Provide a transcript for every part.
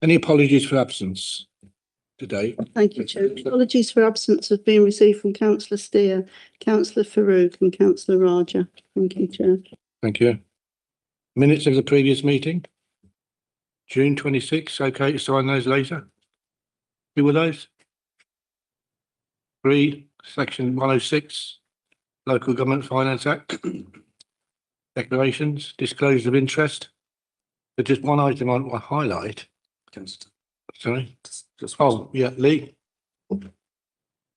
Any apologies for absence today? Thank you, Chair. Apologies for absence have been received from Councillor Steer, Councillor Farouk and Councillor Raja. Thank you, Chair. Thank you. Minutes of the previous meeting? June 26, okay to sign those later? Who were those? 3, Section 106, Local Government Finance Act. Declarations, disclosure of interest. But just one item I want to highlight. Sorry? Oh, yeah, Lee.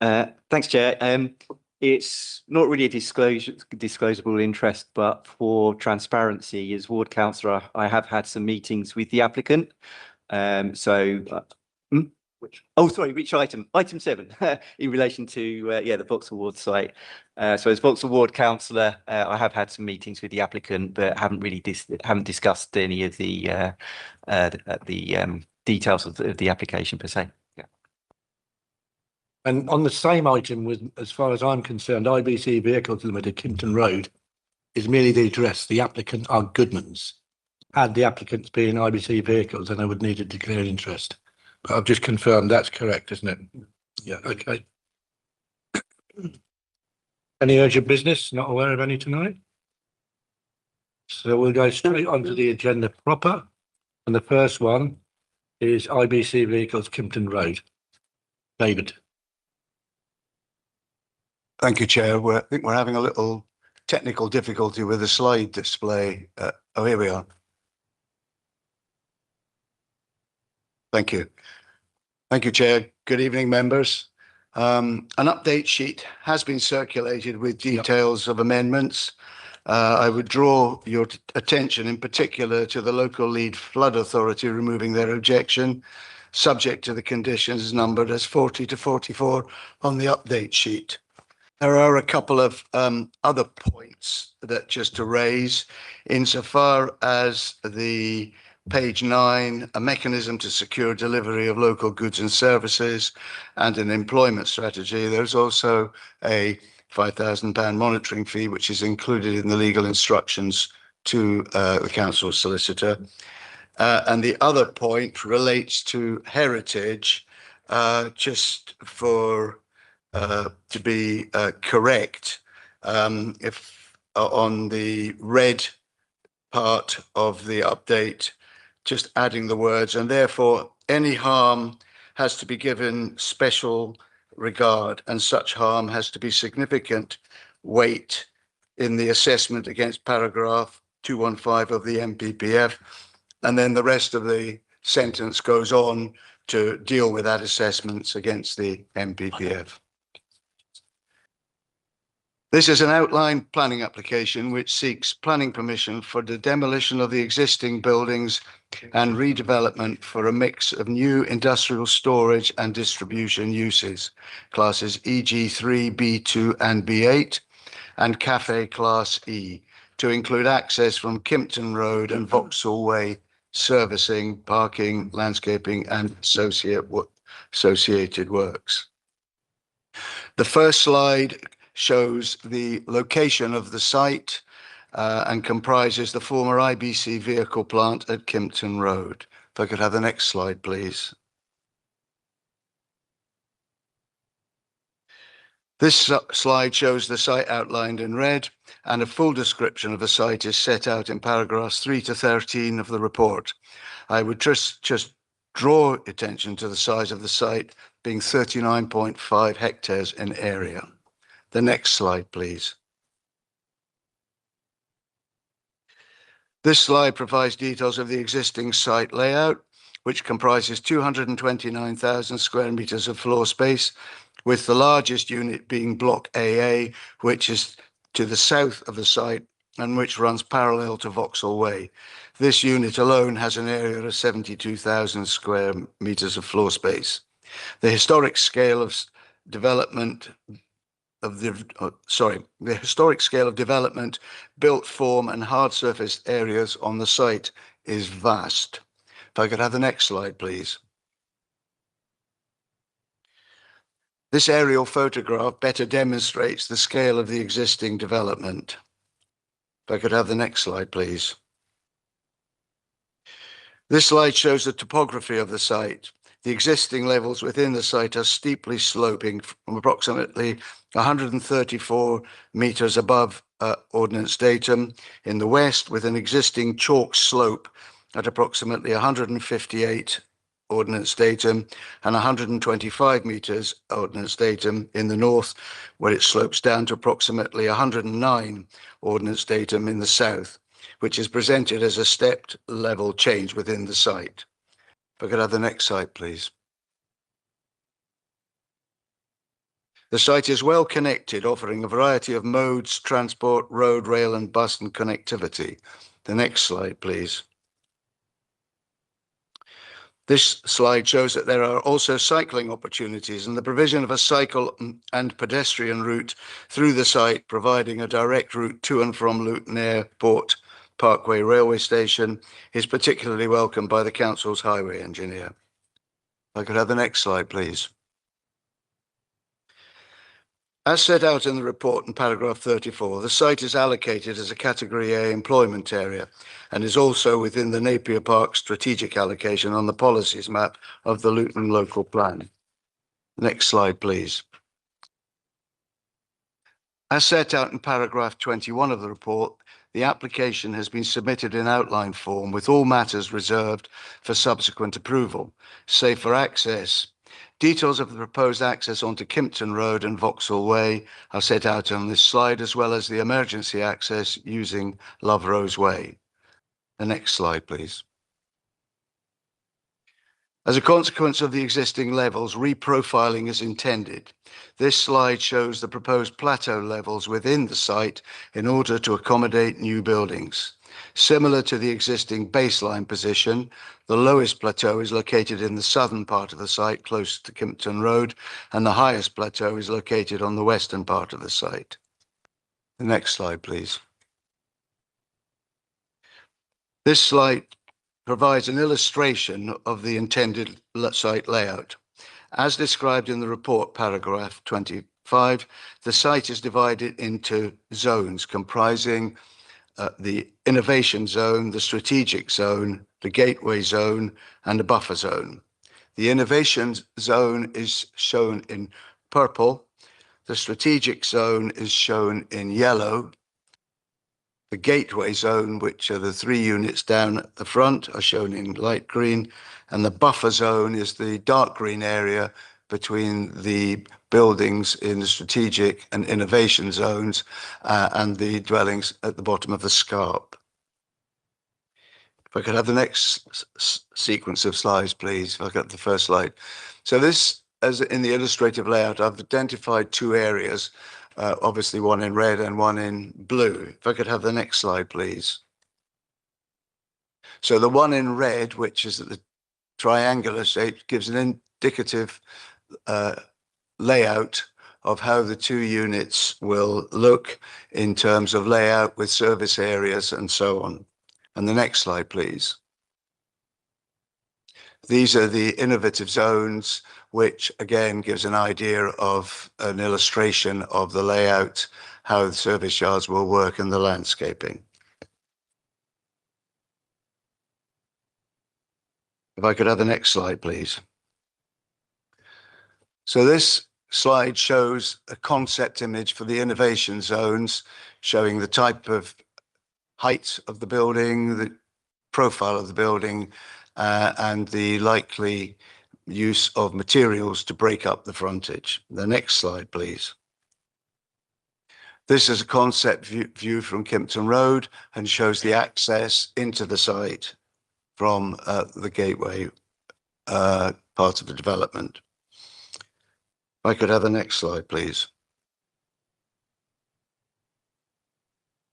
Thanks, Chair. It's not really a disclosable interest, but for transparency, as ward councillor, I have had some meetings with the applicant. Which item? Item 7, in relation to the Vauxhall Ward site. So as Vauxhall Ward councillor, I have had some meetings with the applicant, but haven't really discussed any of the details of the application per se. Yeah. And on the same item, with, as far as I'm concerned, IBC Vehicles Limited, Kimpton Road, is merely the address. The applicant are Goodmans. Had the applicants been IBC Vehicles, then I would need to declare interest. But I've just confirmed that's correct, isn't it? Yeah, okay. Any urgent business? Not aware of any tonight. So we'll go straight onto the agenda proper. And the first one is IBC Vehicles, Kimpton Road. David. Thank you, Chair. I think we're having a little technical difficulty with the slide display. Oh, here we are. Thank you. Thank you, Chair. Good evening, members. An update sheet has been circulated with details of amendments. I would draw your attention in particular to the local lead flood authority removing their objection, subject to the conditions numbered as 40 to 44 on the update sheet. There are a couple of other points that just to raise insofar as the page 9, a mechanism to secure delivery of local goods and services and an employment strategy. There's also a £5,000 monitoring fee, which is included in the legal instructions to the council solicitor. And the other point relates to heritage, just for to be correct, if on the red part of the update, just adding the words, and therefore any harm has to be given special regard, and such harm has to be significant weight in the assessment against paragraph 215 of the MPPF. And then the rest of the sentence goes on to deal with that assessments against the MPPF. This is an outline planning application which seeks planning permission for the demolition of the existing buildings and redevelopment for a mix of new industrial storage and distribution uses, classes EG3, B2 and B8, and Cafe Class E, to include access from Kimpton Road and Vauxhall Way, servicing, parking, landscaping and associated works. The first slide shows the location of the site and comprises the former IBC vehicle plant at Kimpton Road. If I could have the next slide, please. This slide shows the site outlined in red, and a full description of the site is set out in paragraphs 3 to 13 of the report. I would just draw attention to the size of the site being 39.5 hectares in area. The next slide, please. This slide provides details of the existing site layout, which comprises 229,000 square meters of floor space, with the largest unit being Block AA, which is to the south of the site and which runs parallel to Vauxhall Way. This unit alone has an area of 72,000 square meters of floor space. The historic scale of development the historic scale of development, built form and hard surface areas on the site is vast. If I could have the next slide, please. This aerial photograph better demonstrates the scale of the existing development. If I could have the next slide, please. This slide shows the topography of the site. The existing levels within the site are steeply sloping from approximately 134 metres above Ordnance Datum in the west, with an existing chalk slope at approximately 158 Ordnance Datum and 125 metres Ordnance Datum in the north, where it slopes down to approximately 109 Ordnance Datum in the south, which is presented as a stepped level change within the site. If I could have the next slide, please. The site is well connected, offering a variety of modes, transport, road, rail and bus and connectivity. The next slide, please. This slide shows that there are also cycling opportunities and the provision of a cycle and pedestrian route through the site, providing a direct route to and from Luton Airport Parkway railway station, is particularly welcomed by the council's highway engineer. If I could have the next slide, please. As set out in the report in paragraph 34, the site is allocated as a Category A employment area and is also within the Napier Park strategic allocation on the policies map of the Luton local plan. Next slide, please. As set out in paragraph 21 of the report, the application has been submitted in outline form with all matters reserved for subsequent approval, save for access. Details of the proposed access onto Kimpton Road and Vauxhall Way are set out on this slide, as well as the emergency access using Love Rose Way. The next slide, please. As a consequence of the existing levels, reprofiling is intended. This slide shows the proposed plateau levels within the site in order to accommodate new buildings. Similar to the existing baseline position, the lowest plateau is located in the southern part of the site, close to Kimpton Road, and the highest plateau is located on the western part of the site. The next slide, please. This slide provides an illustration of the intended site layout. As described in the report, paragraph 25, the site is divided into zones comprising the innovation zone, the strategic zone, the gateway zone, and the buffer zone. The innovation zone is shown in purple. The strategic zone is shown in yellow. The gateway zone, which are the 3 units down at the front, are shown in light green, and the buffer zone is the dark green area between the buildings in the strategic and innovation zones and the dwellings at the bottom of the scarp. If I could have the next sequence of slides, please. If I got the first slide. So this, as in the illustrative layout, I've identified 2 areas, obviously one in red and one in blue. If I could have the next slide, please. So the one in red, which is the triangular shape, gives an indicative layout of how the 2 units will look in terms of layout with service areas and so on. And the next slide, please. These are the innovative zones, which again gives an idea of an illustration of the layout, how the service yards will work and the landscaping. If I could have the next slide, please. So this slide shows a concept image for the innovation zones, showing the type of height of the building, the profile of the building, and the likely use of materials to break up the frontage. The next slide, please. This is a concept view from Kimpton Road and shows the access into the site from the gateway part of the development. If I could have the next slide, please.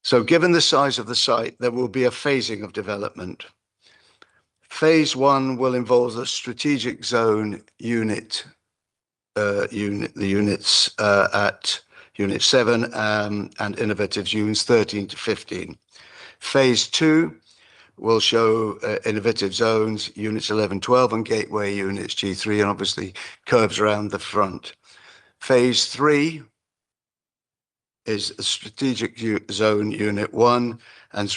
So given the size of the site, there will be a phasing of development. Phase 1 will involve the strategic zone unit, the units at Unit 7 and innovative units 13 to 15. Phase 2 will show innovative zones, units 11, 12 and gateway units G3, and obviously curves around the front. Phase 3 is a strategic zone unit 1 and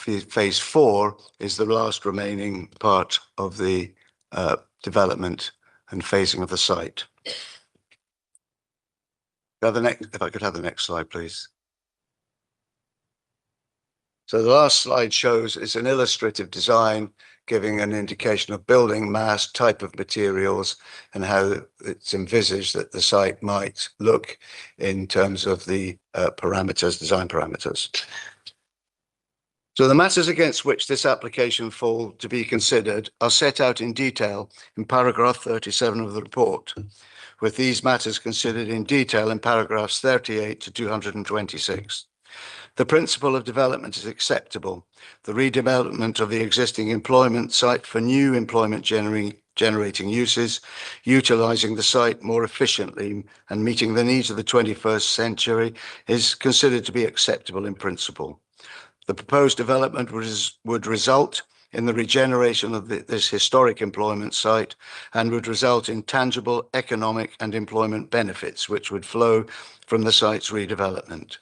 phase 4 is the last remaining part of the development and phasing of the site. If I could have the next slide, please. So the last slide shows it's an illustrative design giving an indication of building mass, type of materials, and how it's envisaged that the site might look in terms of the design parameters. So the matters against which this application fall to be considered are set out in detail in paragraph 37 of the report, with these matters considered in detail in paragraphs 38 to 226. The principle of development is acceptable. The redevelopment of the existing employment site for new employment generating uses, utilising the site more efficiently and meeting the needs of the 21st century is considered to be acceptable in principle. The proposed development would result in the regeneration of this historic employment site and would result in tangible economic and employment benefits which would flow from the site's redevelopment.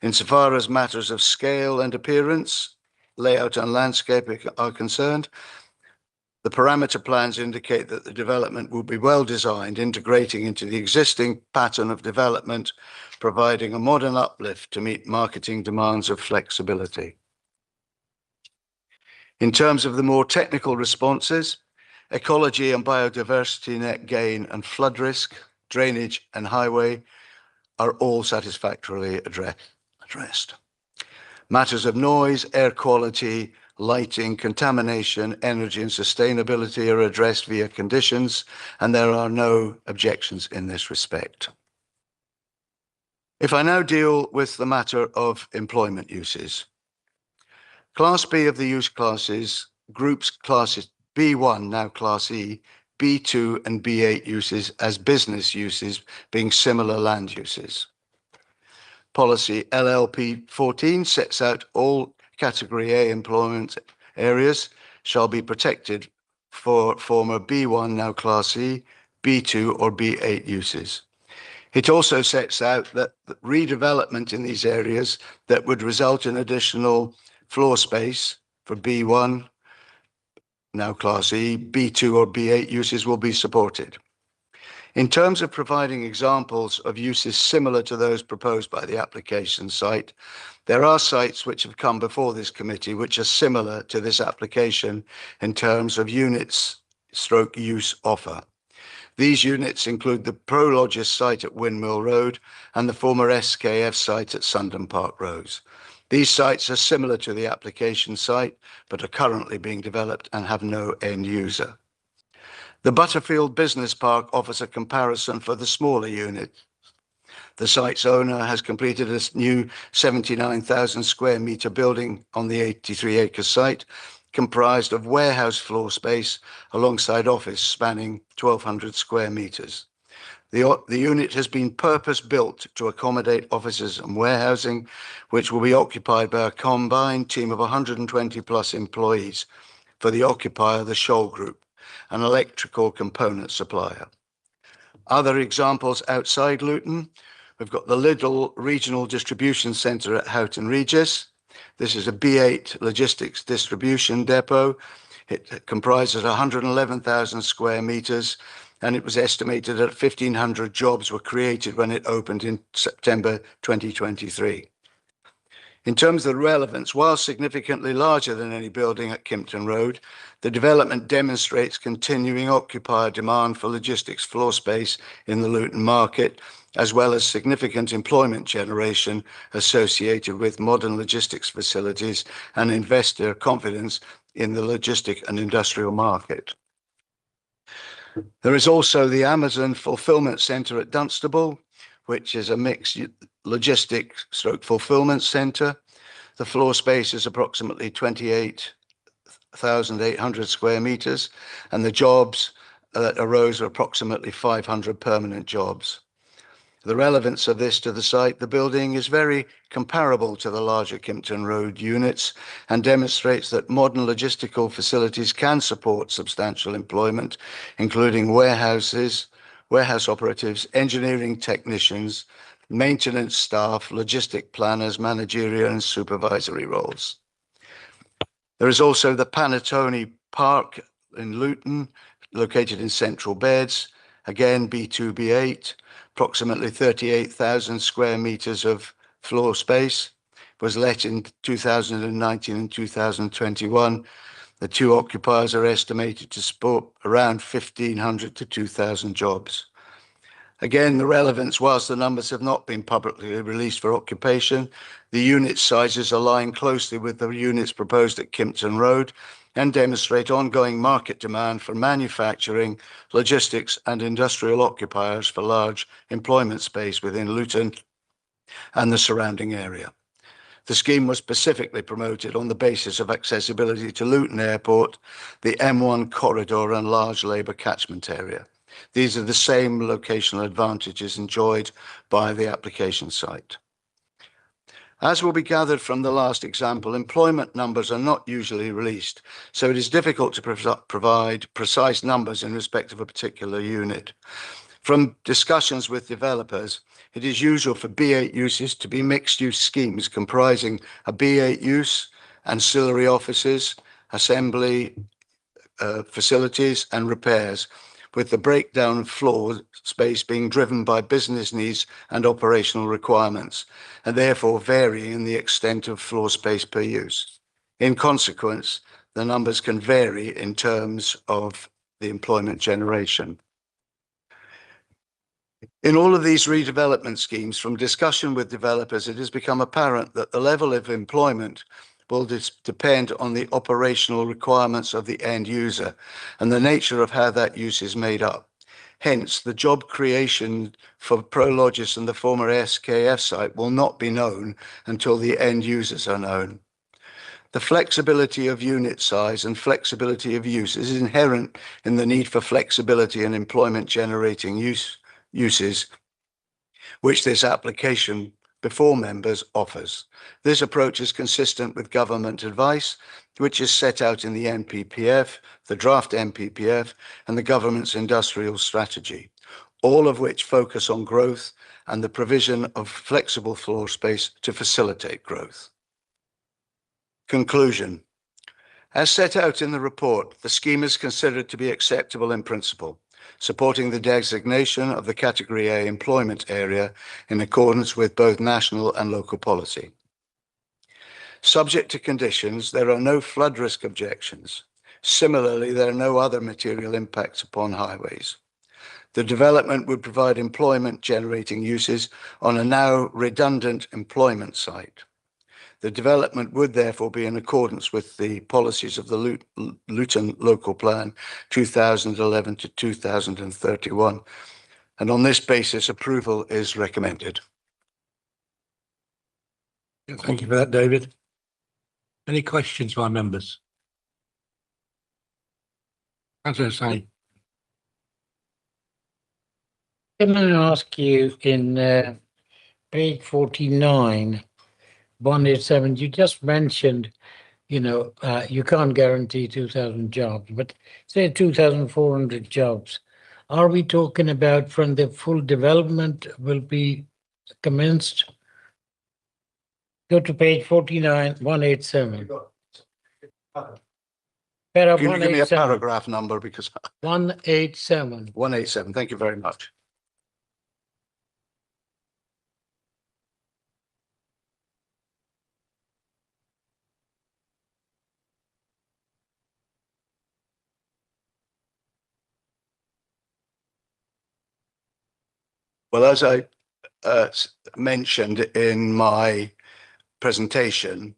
Insofar as matters of scale and appearance, layout and landscape are concerned, the parameter plans indicate that the development will be well designed, integrating into the existing pattern of development, providing a modern uplift to meet marketing demands of flexibility. In terms of the more technical responses, ecology and biodiversity net gain and flood risk, drainage and highway are all satisfactorily addressed. Matters of noise, air quality, lighting, contamination, energy and sustainability are addressed via conditions, and there are no objections in this respect. If I now deal with the matter of employment uses. Class B of the use classes groups classes B1, now Class E, B2 and B8 uses as business uses being similar land uses. Policy LLP 14 sets out all Category A employment areas shall be protected for former B1, now Class E, B2 or B8 uses. It also sets out that redevelopment in these areas that would result in additional floor space for B1, now Class E, B2 or B8 uses will be supported. In terms of providing examples of uses similar to those proposed by the application site, there are sites which have come before this committee which are similar to this application in terms of units/use offer. These units include the Prologis site at Windmill Road and the former SKF site at Sundon Park Road. These sites are similar to the application site, but are currently being developed and have no end user. The Butterfield Business Park offers a comparison for the smaller unit. The site's owner has completed a new 79,000 square metre building on the 83-acre site, comprised of warehouse floor space alongside office spanning 1,200 square metres. The unit has been purpose-built to accommodate offices and warehousing, which will be occupied by a combined team of 120 plus employees for the occupier, the Scholl Group, an electrical component supplier. Other examples outside Luton, we've got the Lidl Regional Distribution Centre at Houghton Regis. This is a B8 logistics distribution depot. It comprises 111,000 square metres, and it was estimated that 1,500 jobs were created when it opened in September 2023. In terms of the relevance, while significantly larger than any building at Kimpton Road, the development demonstrates continuing occupier demand for logistics floor space in the Luton market, as well as significant employment generation associated with modern logistics facilities and investor confidence in the logistic and industrial market. There is also the Amazon Fulfilment Centre at Dunstable, which is a mixed logistics/fulfilment centre. The floor space is approximately 28,800 square metres, and the jobs that arose are approximately 500 permanent jobs. The relevance of this to the site, the building is very comparable to the larger Kimpton Road units and demonstrates that modern logistical facilities can support substantial employment, including warehouse operatives, engineering technicians, maintenance staff, logistic planners, managerial and supervisory roles. There is also the Panatoni Park in Luton, located in Central Beds, again B2, B8, approximately 38,000 square meters of floor space, was let in 2019 and 2021. The two occupiers are estimated to support around 1,500 to 2,000 jobs. Again, the relevance, whilst the numbers have not been publicly released for occupation, the unit sizes align closely with the units proposed at Kimpton Road and demonstrate ongoing market demand for manufacturing, logistics and industrial occupiers for large employment space within Luton and the surrounding area. The scheme was specifically promoted on the basis of accessibility to Luton Airport, the M1 corridor and large labour catchment area. These are the same locational advantages enjoyed by the application site. As will be gathered from the last example, employment numbers are not usually released, so it is difficult to provide precise numbers in respect of a particular unit. From discussions with developers, it is usual for B8 uses to be mixed-use schemes comprising a B8 use, ancillary offices, assembly facilities and repairs, with the breakdown of floor space being driven by business needs and operational requirements, and therefore varying in the extent of floor space per use. In consequence, the numbers can vary in terms of the employment generation. In all of these redevelopment schemes, from discussion with developers, it has become apparent that the level of employment will depend on the operational requirements of the end user and the nature of how that use is made up. Hence, the job creation for Prologis and the former SKF site will not be known until the end users are known. The flexibility of unit size and flexibility of use is inherent in the need for flexibility in employment generating uses, which this application before members offers. This approach is consistent with government advice, which is set out in the NPPF, the draft NPPF, and the government's industrial strategy, all of which focus on growth and the provision of flexible floor space to facilitate growth. Conclusion. As set out in the report, the scheme is considered to be acceptable in principle, supporting the designation of the Category A employment area in accordance with both national and local policy. Subject to conditions, there are no flood risk objections. Similarly, there are no other material impacts upon highways. The development would provide employment generating uses on a now redundant employment site. The development would therefore be in accordance with the policies of the Luton Local Plan 2011 to 2031. And on this basis, approval is recommended. Thank you for that, David. Any questions by members? Councillor Hussain. Can I ask you in page 49, 187, you just mentioned, you can't guarantee 2,000 jobs, but say 2,400 jobs. Are we talking about from the full development will be commenced? Go to page 49, 187. Can you give me a paragraph number? Because 187. 187, thank you very much. Well, as I mentioned in my presentation,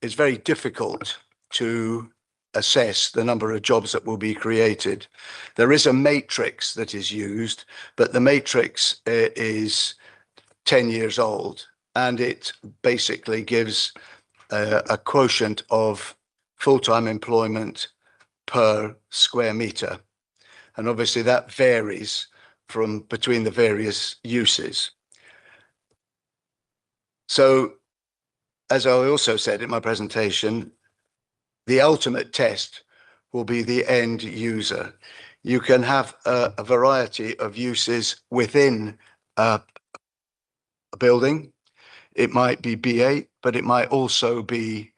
it's very difficult to assess the number of jobs that will be created. There is a matrix that is used, but the matrix is 10 years old, and it basically gives a quotient of full-time employment per square meter. And obviously that varies from between the various uses. So, as I also said in my presentation, the ultimate test will be the end user. You can have a variety of uses within a building. It might be B8, but it might also be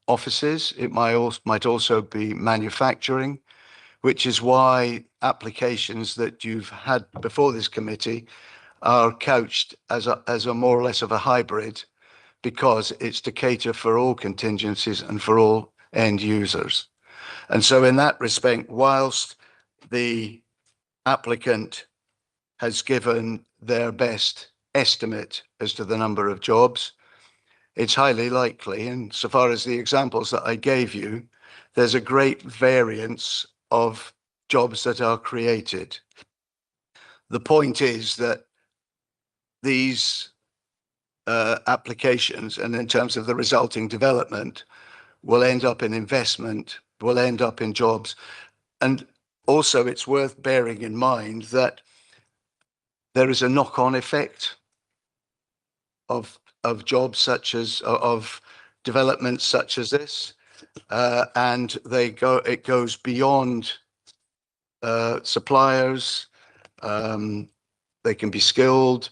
offices. It might also be manufacturing, which is why applications that you've had before this committee are couched as a more or less of a hybrid, because it's to cater for all contingencies and for all end users. And so in that respect, whilst the applicant has given their best estimate as to the number of jobs, it's highly likely, and so far as the examples that I gave you, there's a great variance of jobs that are created. The point is that these applications, and in terms of the resulting development, will end up in investment, will end up in jobs. And also it's worth bearing in mind that there is a knock-on effect of jobs such as, of developments such as this, and it goes beyond suppliers. They can be skilled,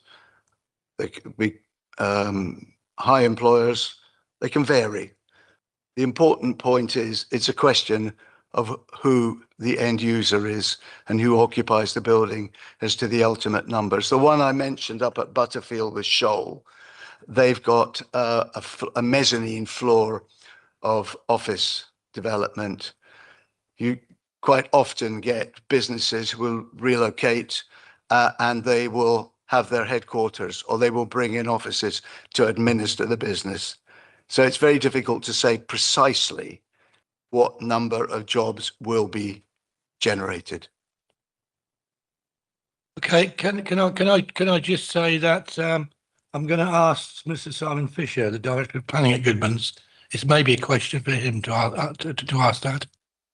they can be high employers, they can vary. The important point is it's a question of who the end user is and who occupies the building as to the ultimate numbers. The one I mentioned up at Butterfield with Shoal, they've got a mezzanine floor of office development. You quite often get businesses who will relocate and they will have their headquarters, or they will bring in offices to administer the business. So it's very difficult to say precisely what number of jobs will be generated. Okay, can I just say that I'm going to ask Mr. Simon Fisher, the Director of Planning at Goodman's. It's maybe a question for him to ask that.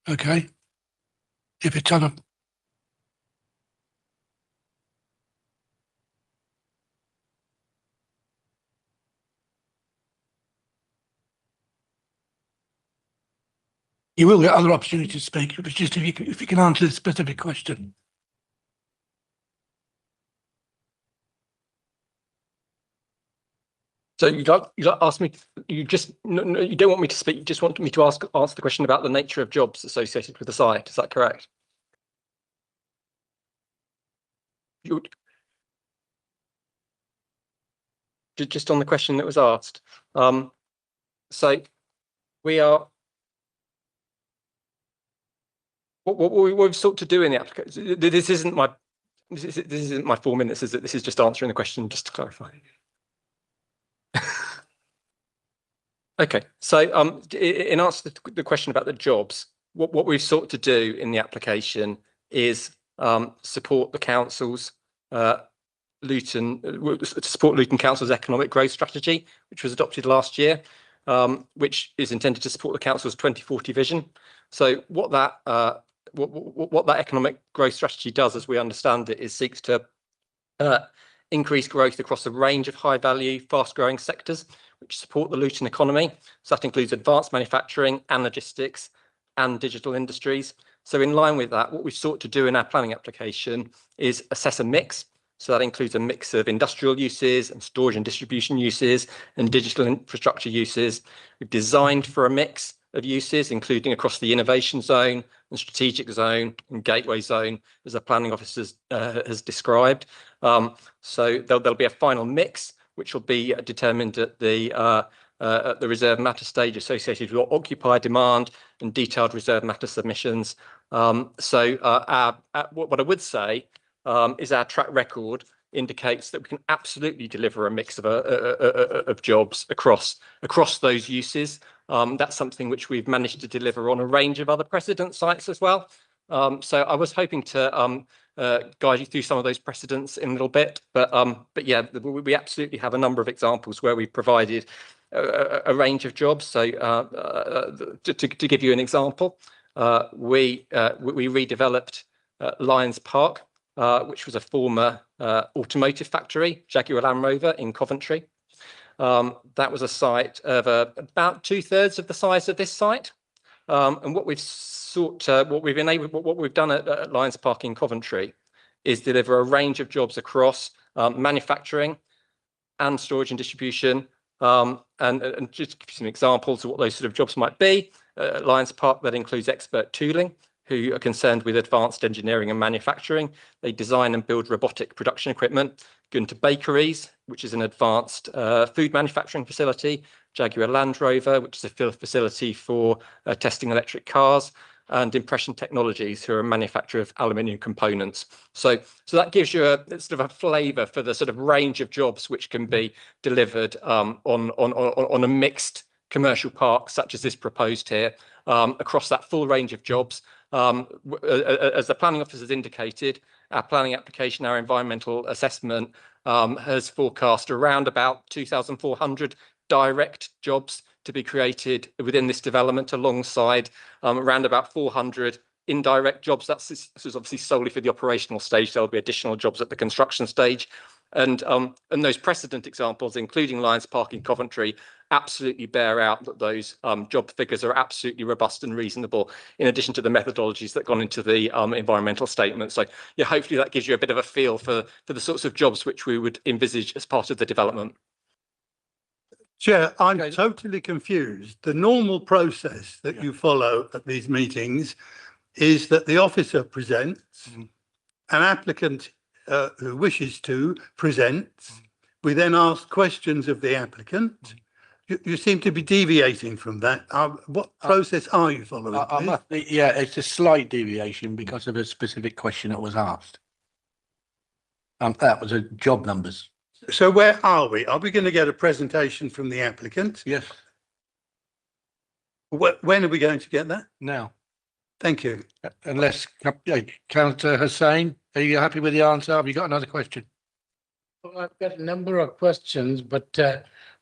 Okay, if it's on a. You will get other opportunities to speak, but just if you can answer the specific question. So you ask me, you don't want me to speak, you just want me to answer the question about the nature of jobs associated with the site. Is that correct? Just on the question that was asked. So we are, what we've sought to do in the application, this isn't my 4 minutes, is it? This is just answering the question, just to clarify. Okay, so in answer to the question about the jobs, what we've sought to do in the application is support the council's Luton Council's economic growth strategy, which was adopted last year, which is intended to support the council's 2040 vision. So what that economic growth strategy does, as we understand it, is seeks to increase growth across a range of high value, fast growing sectors which support the Luton economy. So that includes advanced manufacturing and logistics and digital industries. So in line with that, what we've sought to do in our planning application is assess a mix. So that includes a mix of industrial uses and storage and distribution uses and digital infrastructure uses. We've designed for a mix of uses, including across the innovation zone and strategic zone and gateway zone, as the planning officer has described. So there'll be a final mix, which will be determined at the reserve matter stage associated with occupier demand and detailed reserve matter submissions. So what I would say is our track record indicates that we can absolutely deliver a mix of jobs across those uses. That's something which we've managed to deliver on a range of other precedent sites as well. So I was hoping to guide you through some of those precedents in a little bit, but yeah, we absolutely have a number of examples where we've provided a range of jobs. So to give you an example, we redeveloped Lions Park, which was a former automotive factory, Jaguar Land Rover in Coventry. That was a site of about 2/3 of the size of this site. And what we've done at Lions Park in Coventry is deliver a range of jobs across manufacturing and storage and distribution And just to give you some examples of what those sort of jobs might be. At Lions Park, that includes expert tooling, who are concerned with advanced engineering and manufacturing. They design and build robotic production equipment. Gunter Bakeries, which is an advanced food manufacturing facility. Jaguar Land Rover, which is a facility for testing electric cars. And Impression Technologies, who are a manufacturer of aluminium components. So that gives you a sort of a flavour for the sort of range of jobs which can be delivered on a mixed commercial park, such as this proposed here, across that full range of jobs. As the planning officer has indicated, our planning application, our environmental assessment has forecast around about 2,400 direct jobs to be created within this development, alongside around about 400 indirect jobs. This is obviously solely for the operational stage. There'll be additional jobs at the construction stage. And those precedent examples, including Lions Park in Coventry, absolutely bear out that those job figures are absolutely robust and reasonable, in addition to the methodologies that gone into the environmental statement. So yeah, hopefully that gives you a bit of a feel for the sorts of jobs which we would envisage as part of the development. Chair, I'm Okay. totally confused. The normal process that you follow at these meetings is that the officer presents, an applicant who wishes to presents. We then ask questions of the applicant. You seem to be deviating from that. What process are you following? please? Yeah, it's a slight deviation because of a specific question that was asked. That was a job numbers. So where are we? Are we going to get a presentation from the applicant? Yes, When are we going to get that? now, Thank you. unless Councillor Hussain, are you happy with the answer? Have you got another question? Well, I've got a number of questions, but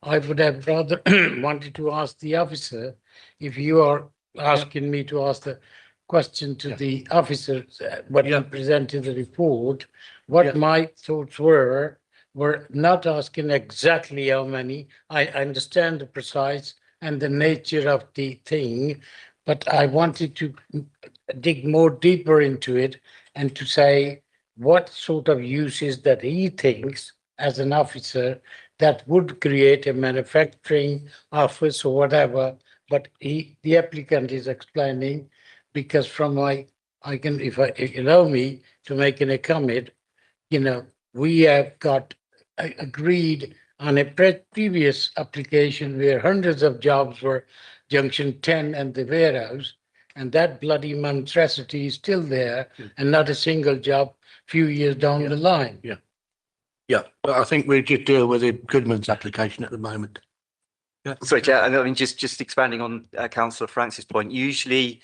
I would have rather wanted to ask the officer, if you are asking me to ask the question to the officer, what you presented the report, what my thoughts were not asking exactly how many. I understand the precise and the nature of the thing, but I wanted to dig more deeper into it and to say what sort of uses that he thinks as an officer that would create a manufacturing office or whatever. But the applicant is explaining, because from if you allow me to make a comment, we have got agreed on a previous application where hundreds of jobs were junction 10 and the warehouse, and that bloody monstrosity is still there and not a single job few years down the line. Yeah, but I think we just deal with the Goodman's application at the moment. Yeah. Sorry, Chair, I mean, just expanding on Councillor Francis' point, usually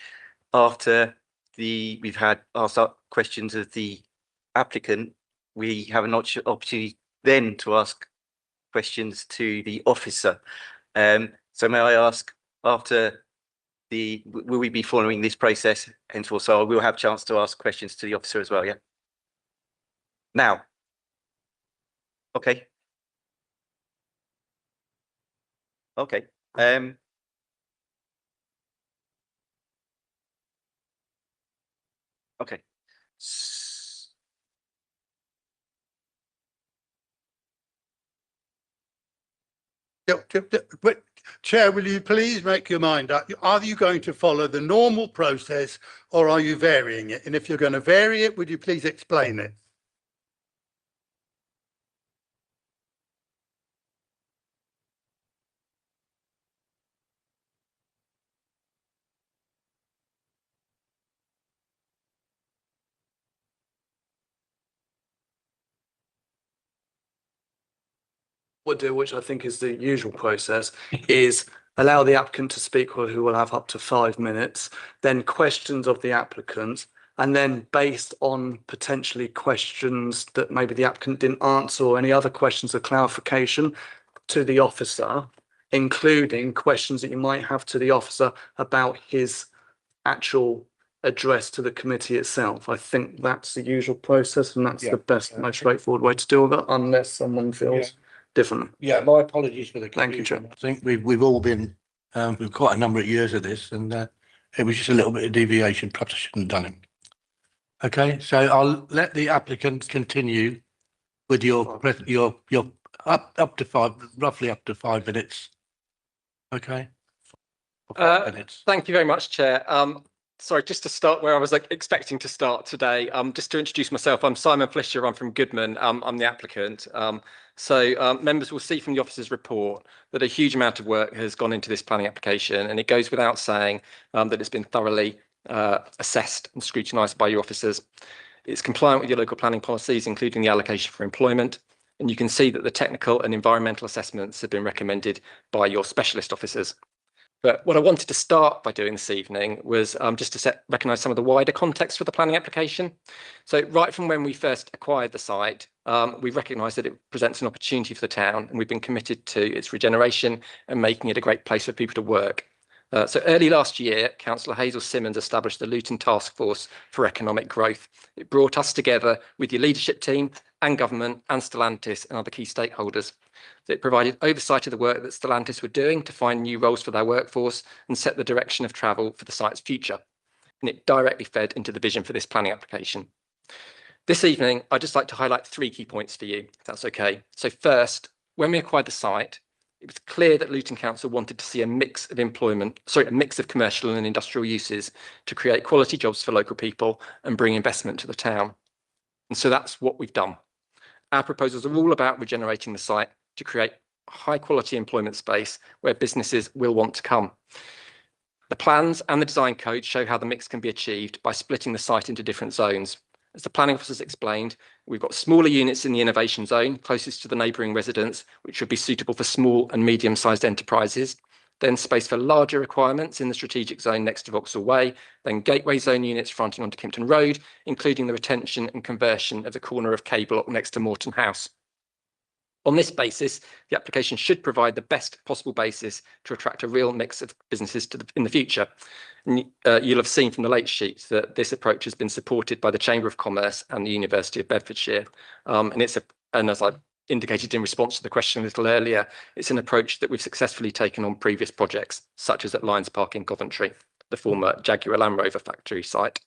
after we've had asked questions of the applicant, we have an opportunity then to ask questions to the officer. So may I ask, after will we be following this process? And also we'll have a chance to ask questions to the officer as well, yeah? Now. Okay. Okay. Okay. But Chair, will you please make your mind up? Are you going to follow the normal process or are you varying it? And if you're going to vary it, would you please explain it? would do, which I think is the usual process, is allow the applicant to speak, who will have up to 5 minutes, then questions of the applicant, and then based on potentially questions that maybe the applicant didn't answer or any other questions of clarification to the officer, including questions that you might have to the officer about his actual address to the committee itself. I think that's the usual process, and that's the best, most straightforward way to deal with it, unless someone feels differently. Yeah, my apologies for the Thank you, confusion. Chair. I think we've all been with quite a number of years of this, and it was just a little bit of deviation. Perhaps I shouldn't have done it. Okay, so I'll let the applicant continue with your Up to five, roughly up to 5 minutes. Okay. Minutes. Thank you very much, Chair. Sorry, just to start where I was expecting to start today, just to introduce myself, I'm Simon Flisher, I'm from Goodman, I'm the applicant. Members will see from the officer's report that a huge amount of work has gone into this planning application, and it goes without saying that it's been thoroughly assessed and scrutinised by your officers. It's compliant with your local planning policies, including the allocation for employment, and you can see that the technical and environmental assessments have been recommended by your specialist officers. But what I wanted to start by doing this evening was just to recognise some of the wider context for the planning application. So right from when we first acquired the site, we recognised that it presents an opportunity for the town, and we've been committed to its regeneration and making it a great place for people to work. So early last year, Councillor Hazel Simmons established the Luton Task Force for Economic Growth. It brought us together with your leadership team and government and Stellantis and other key stakeholders. It provided oversight of the work that Stellantis were doing to find new roles for their workforce and set the direction of travel for the site's future. And it directly fed into the vision for this planning application. This evening, I'd just like to highlight 3 key points for you, if that's okay. So first, when we acquired the site, it was clear that Luton Council wanted to see a mix of commercial and industrial uses to create quality jobs for local people and bring investment to the town. And so that's what we've done. Our proposals are all about regenerating the site to create high quality employment space where businesses will want to come. The plans and the design code show how the mix can be achieved by splitting the site into different zones. As the planning officers explained, we've got smaller units in the innovation zone closest to the neighbouring residents, which would be suitable for small and medium-sized enterprises. Then space for larger requirements in the strategic zone next to Vauxhall Way, then gateway zone units fronting onto Kimpton Road, including the retention and conversion of the corner of K Block next to Moreton House. On this basis, the application should provide the best possible basis to attract a real mix of businesses in the future. And, you'll have seen from the late sheets that this approach has been supported by the Chamber of Commerce and the University of Bedfordshire. And as I indicated in response to the question a little earlier, it's an approach that we've successfully taken on previous projects, such as at Lions Park in Coventry, the former Jaguar Land Rover factory site.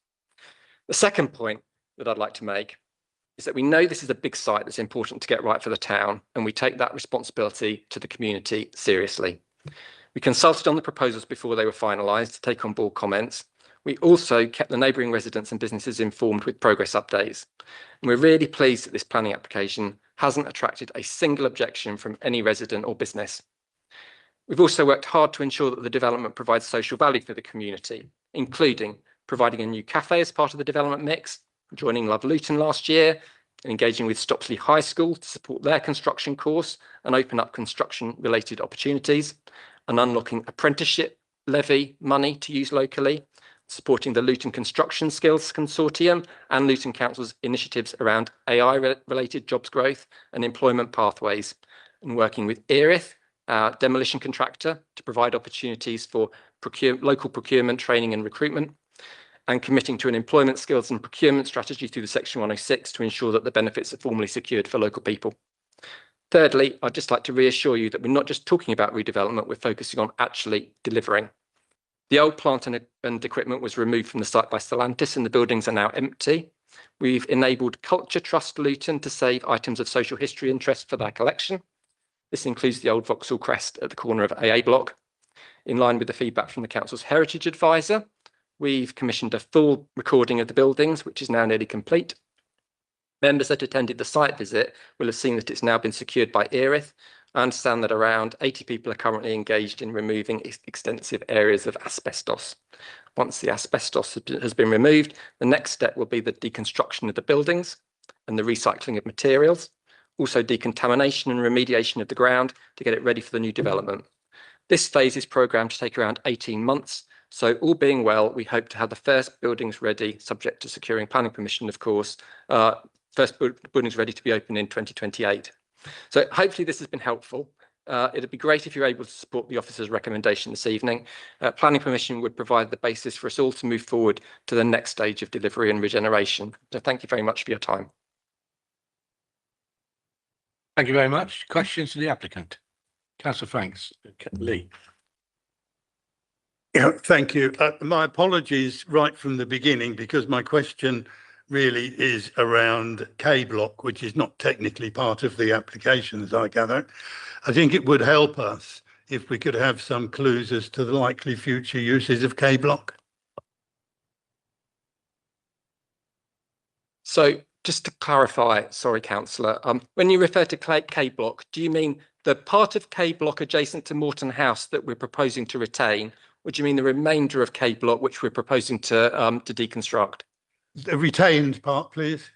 The second point that I'd like to make is that we know this is a big site that's important to get right for the town, and we take that responsibility to the community seriously. We consulted on the proposals before they were finalised to take on board comments. We also kept the neighbouring residents and businesses informed with progress updates. And we're really pleased that this planning application hasn't attracted a single objection from any resident or business. We've also worked hard to ensure that the development provides social value for the community, including providing a new cafe as part of the development mix, joining Love Luton last year, and engaging with Stopsley High School to support their construction course and open up construction-related opportunities, and unlocking apprenticeship levy money to use locally, supporting the Luton Construction Skills Consortium and Luton Council's initiatives around AI-related jobs growth and employment pathways, and working with Erith, our demolition contractor, to provide opportunities for local procurement training and recruitment, and committing to an employment skills and procurement strategy through the Section 106 to ensure that the benefits are formally secured for local people. Thirdly, I'd just like to reassure you that we're not just talking about redevelopment, we're focusing on actually delivering. The old plant and equipment was removed from the site by Stellantis and the buildings are now empty. We've enabled Culture Trust Luton to save items of social history interest for their collection. This includes the old Vauxhall crest at the corner of AA Block. In line with the feedback from the Council's Heritage Advisor, we've commissioned a full recording of the buildings, which is now nearly complete. Members that attended the site visit will have seen that it's now been secured by Erith. I understand that around 80 people are currently engaged in removing extensive areas of asbestos. Once the asbestos has been removed, the next step will be the deconstruction of the buildings and the recycling of materials, also decontamination and remediation of the ground to get it ready for the new development. This phase is programmed to take around 18 months. So all being well, we hope to have the first buildings ready, subject to securing planning permission, of course, first buildings ready to be open in 2028. So hopefully this has been helpful. It'd be great if you're able to support the officer's recommendation this evening. Planning permission would provide the basis for us all to move forward to the next stage of delivery and regeneration. So thank you very much for your time. Thank you very much. Questions to the applicant? Councillor Franks, Lee. Yeah, thank you. My apologies right from the beginning because my question really is around K block, which is not technically part of the application, as I gather. I think it would help us if we could have some clues as to the likely future uses of K block. So just to clarify, sorry, councillor, when you refer to K block, do you mean the part of K block adjacent to Morton House that we're proposing to retain? Or do you mean the remainder of K block which we're proposing to deconstruct? The retained part, please.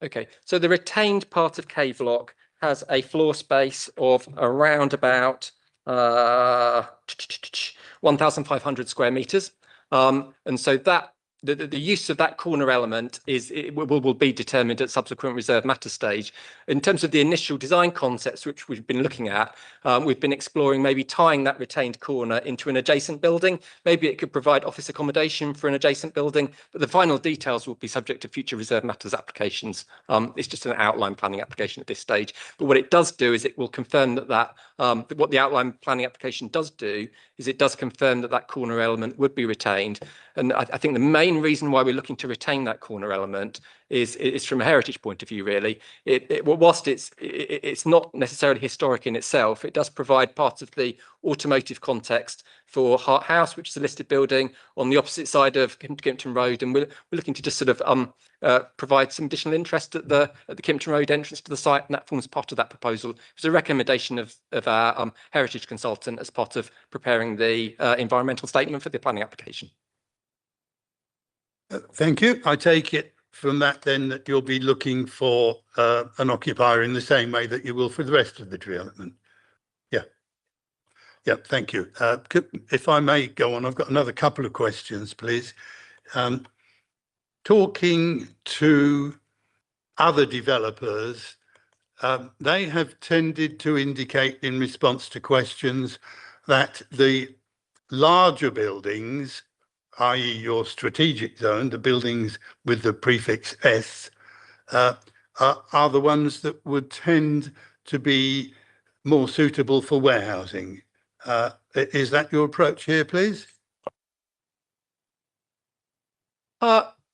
Okay, so the retained part of K block has a floor space of around about 1,500 square meters. And so that the use of that corner element will be determined at subsequent reserve matter stage. In terms of the initial design concepts which we've been looking at, we've been exploring maybe tying that retained corner into an adjacent building. Maybe it could provide office accommodation for an adjacent building, but the final details will be subject to future reserve matters applications. It's just an outline planning application at this stage. But what it does do is it will confirm that what the outline planning application does do is it does confirm that that corner element would be retained. And I think the main reason why we're looking to retain that corner element is from a heritage point of view, really. Whilst it's not necessarily historic in itself, it does provide part of the automotive context for Hart House, which is a listed building on the opposite side of Kimpton Road, and we're looking to just sort of provide some additional interest at the Kimpton Road entrance to the site, and that forms part of that proposal. It was a recommendation of our heritage consultant as part of preparing the environmental statement for the planning application. Thank you. I take it from that then that you'll be looking for an occupier in the same way that you will for the rest of the development. Yeah. Yeah, thank you. If I may go on, I've got another couple of questions, please. Talking to other developers, they have tended to indicate in response to questions that the larger buildings, i.e. your strategic zone, the buildings with the prefix S, are the ones that would tend to be more suitable for warehousing. Is that your approach here, please?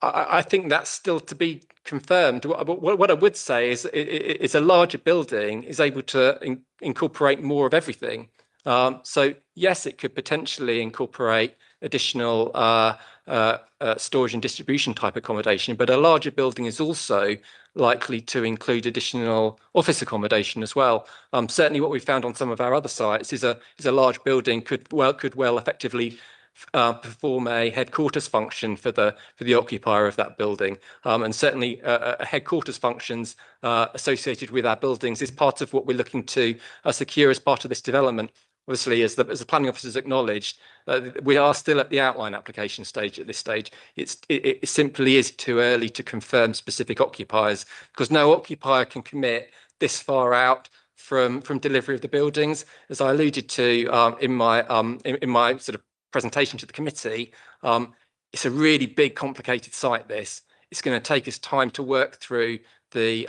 I think that's still to be confirmed. What I would say is a larger building is able to incorporate more of everything. So yes, it could potentially incorporate additional storage and distribution type accommodation, but a larger building is also likely to include additional office accommodation as well. Certainly what we found on some of our other sites is a large building could well effectively perform a headquarters function for the occupier of that building, and certainly headquarters functions associated with our buildings is part of what we're looking to secure as part of this development. Obviously, as the planning officers acknowledged, we are still at the outline application stage at this stage. It simply is too early to confirm specific occupiers because no occupier can commit this far out from delivery of the buildings. As I alluded to in my sort of presentation to the committee, it's a really big, complicated site. It's going to take us time to work through the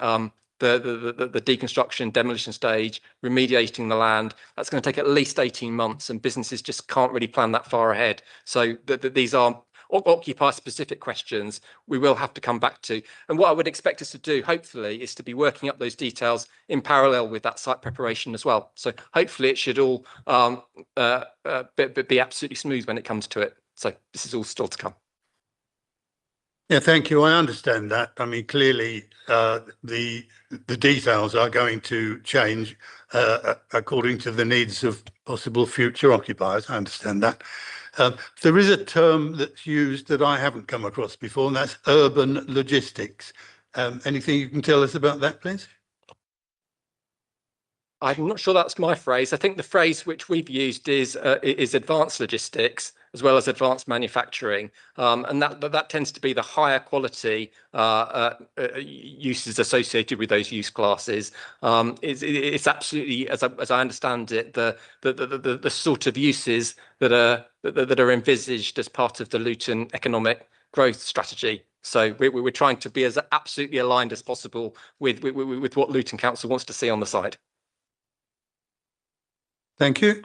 deconstruction, demolition stage, remediating the land. That's going to take at least 18 months, and businesses just can't really plan that far ahead. So these are occupier specific questions we will have to come back to. And what I would expect us to do, hopefully, is to be working up those details in parallel with that site preparation as well. So hopefully it should all be absolutely smooth when it comes to it. So this is all still to come. Yeah, thank you. I understand that. I mean, clearly, the details are going to change according to the needs of possible future occupiers. I understand that. There is a term that's used that I haven't come across before, and that's urban logistics. Anything you can tell us about that, please? I'm not sure that's my phrase. I think the phrase which we've used is advanced logistics as well as advanced manufacturing, and that tends to be the higher quality uses associated with those use classes. It's absolutely, as I understand it, the sort of uses that are envisaged as part of the Luton economic growth strategy. So we're trying to be as absolutely aligned as possible with what Luton Council wants to see on the site. Thank you.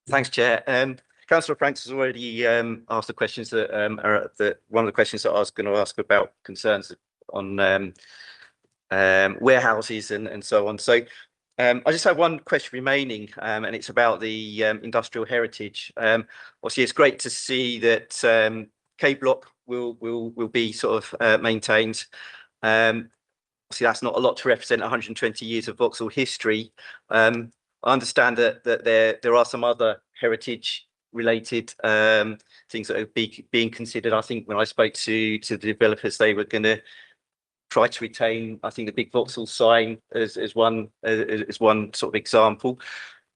Thanks, Chair. Councillor Franks has already asked the questions that one of the questions that I was going to ask about concerns on warehouses and so on. So I just have one question remaining, and it's about the industrial heritage. Obviously, it's great to see that K Block will be sort of maintained. Obviously, that's not a lot to represent 120 years of Vauxhall history. I understand that there are some other heritage related things that are being considered. I think when I spoke to the developers, they were going to try to retain, I think, the big Vauxhall sign as one sort of example.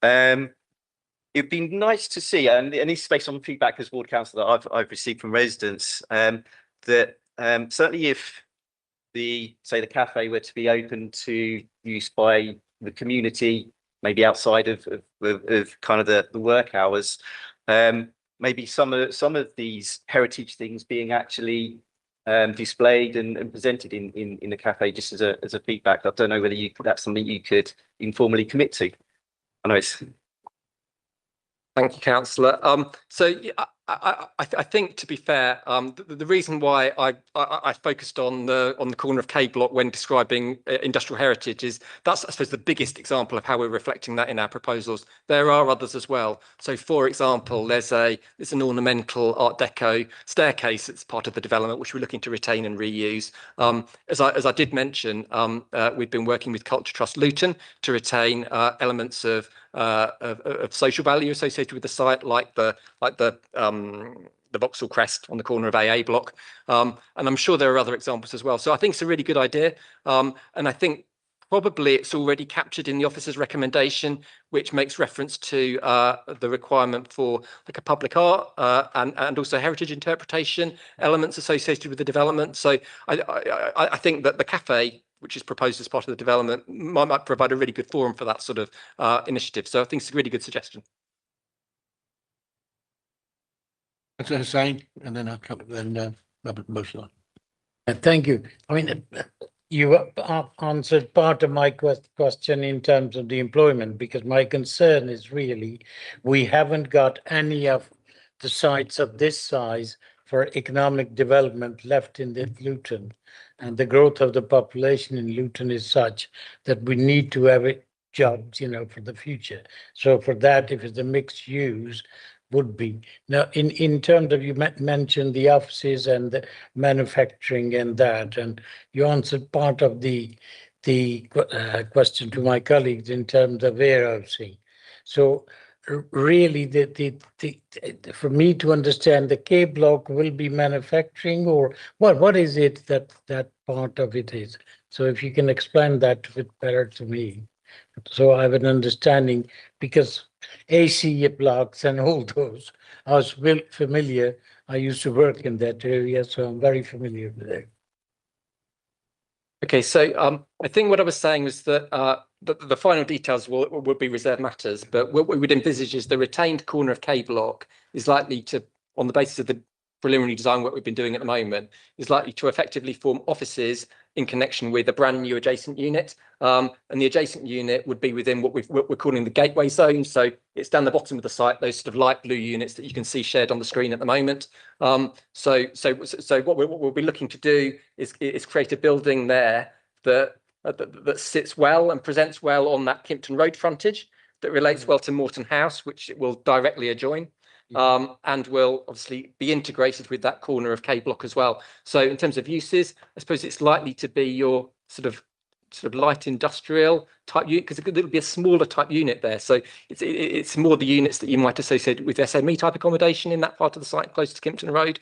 It'd be nice to see, and this is based on feedback as ward councillor that I've received from residents, that certainly if the cafe were to be open to use by the community, maybe outside of kind of the work hours, maybe some of these heritage things being actually displayed and presented in the cafe just as a feedback. I don't know whether that's something you could informally commit to. I know it's. Thank you, councillor. So yeah, I think, to be fair, the reason why I focused on the corner of K Block when describing industrial heritage is that's, I suppose, the biggest example of how we're reflecting that in our proposals. There are others as well. So, for example, there's an ornamental Art Deco staircase that's part of the development, which we're looking to retain and reuse. As I did mention, we've been working with Culture Trust Luton to retain elements of social value associated with the site, like the Vauxhall crest on the corner of AA Block, and I'm sure there are other examples as well. So I think it's a really good idea, and I think probably it's already captured in the officer's recommendation, which makes reference to the requirement for like a public art and also heritage interpretation elements associated with the development. So I think that the cafe, which is proposed as part of the development, might provide a really good forum for that sort of initiative. So I think it's a really good suggestion. That's what I'm saying, and then I'll come, then Robert motion on. Thank you. I mean, you answered part of my question in terms of the employment, because my concern is really we haven't got any of the sites of this size for economic development left in the Luton, and the growth of the population in Luton is such that we need to have jobs, for the future. So for that, if it's a mixed use, would be. Now, in terms of, you mentioned the offices and the manufacturing and that, and you answered part of the question to my colleagues in terms of warehousing. So really, for me to understand, the K Block will be manufacturing, or what is it that part of it is? So if you can explain that a bit better to me, so I have an understanding, because AC blocks and all those, I was familiar. I used to work in that area, so I'm very familiar with it. Okay, so I think what I was saying was that the final details will be reserved matters, but what we would envisage is the retained corner of K Block is likely to, on the basis of the preliminary design work we've been doing at the moment, is likely to effectively form offices in connection with a brand new adjacent unit. And the adjacent unit would be within what we're calling the gateway zone. So it's down the bottom of the site, those sort of light blue units that you can see shared on the screen at the moment. So what we'll be looking to do is create a building there that sits well and presents well on that Kimpton Road frontage, that relates well to Morton House, which it will directly adjoin. And will obviously be integrated with that corner of K Block as well. So in terms of uses, I suppose it's likely to be your sort of light industrial type unit, because it'll be a smaller type unit there. So it's more the units that you might associate with SME type accommodation in that part of the site close to Kimpton Road.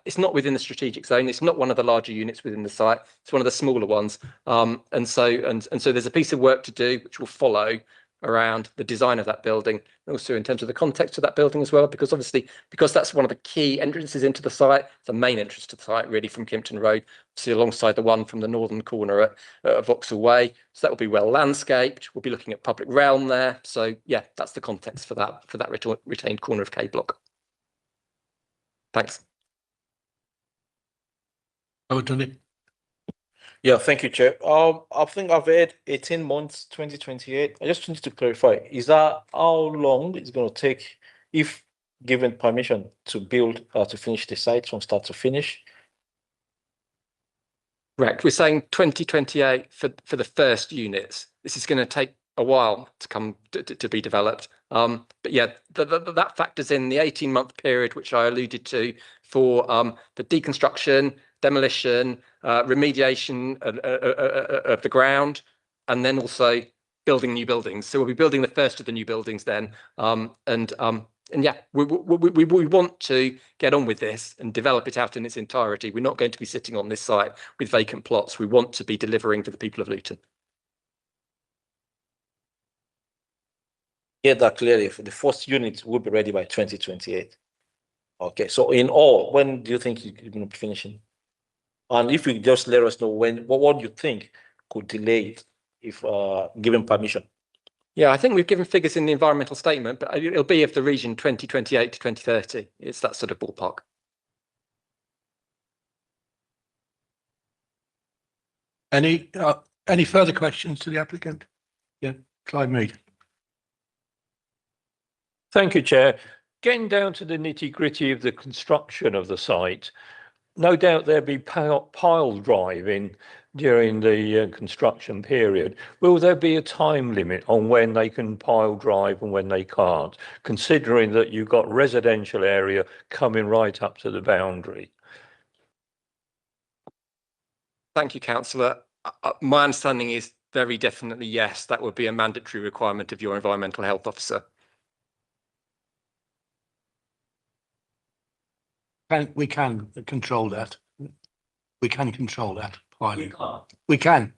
It's not within the strategic zone. It's not one of the larger units within the site. It's one of the smaller ones. And so there's a piece of work to do which will follow around the design of that building, also in terms of the context of that building as well, because that's one of the key entrances into the site. It's the main entrance to the site really from Kimpton Road, see alongside the one from the northern corner at Vauxhall Way. So that will be well landscaped. We'll be looking at public realm there. So yeah, that's the context for that retained corner of K Block. Thanks. Oh, done it. Yeah, thank you, Chair. I think I've heard 18 months, 2028. I just wanted to clarify, is that how long it's going to take if given permission to build or to finish the site from start to finish? Correct. We're saying 2028 for the first units. This is going to take a while to come to be developed. But yeah, that factors in the 18-month period, which I alluded to for the deconstruction, demolition, remediation of the ground, and then also building new buildings. So we'll be building the first of the new buildings then. And yeah, we want to get on with this and develop it out in its entirety. We're not going to be sitting on this site with vacant plots. We want to be delivering for the people of Luton. Yeah, that clearly. The first unit will be ready by 2028. Okay, so in all, when do you think you're going to be finishing? And if you just let us know what do you think could delay it if given permission? Yeah, I think we've given figures in the environmental statement, but it'll be of the region 2028 to 2030. It's that sort of ballpark. Any further questions to the applicant? Yeah, Clive Mead. Thank you, Chair. Getting down to the nitty-gritty of the construction of the site, no doubt there'll be pile driving during the construction period. Will there be a time limit on when they can pile drive and when they can't, considering that you've got residential area coming right up to the boundary? Thank you, Councillor. My understanding is very definitely yes, that would be a mandatory requirement of your environmental health officer. We can control that. We can control that. We can.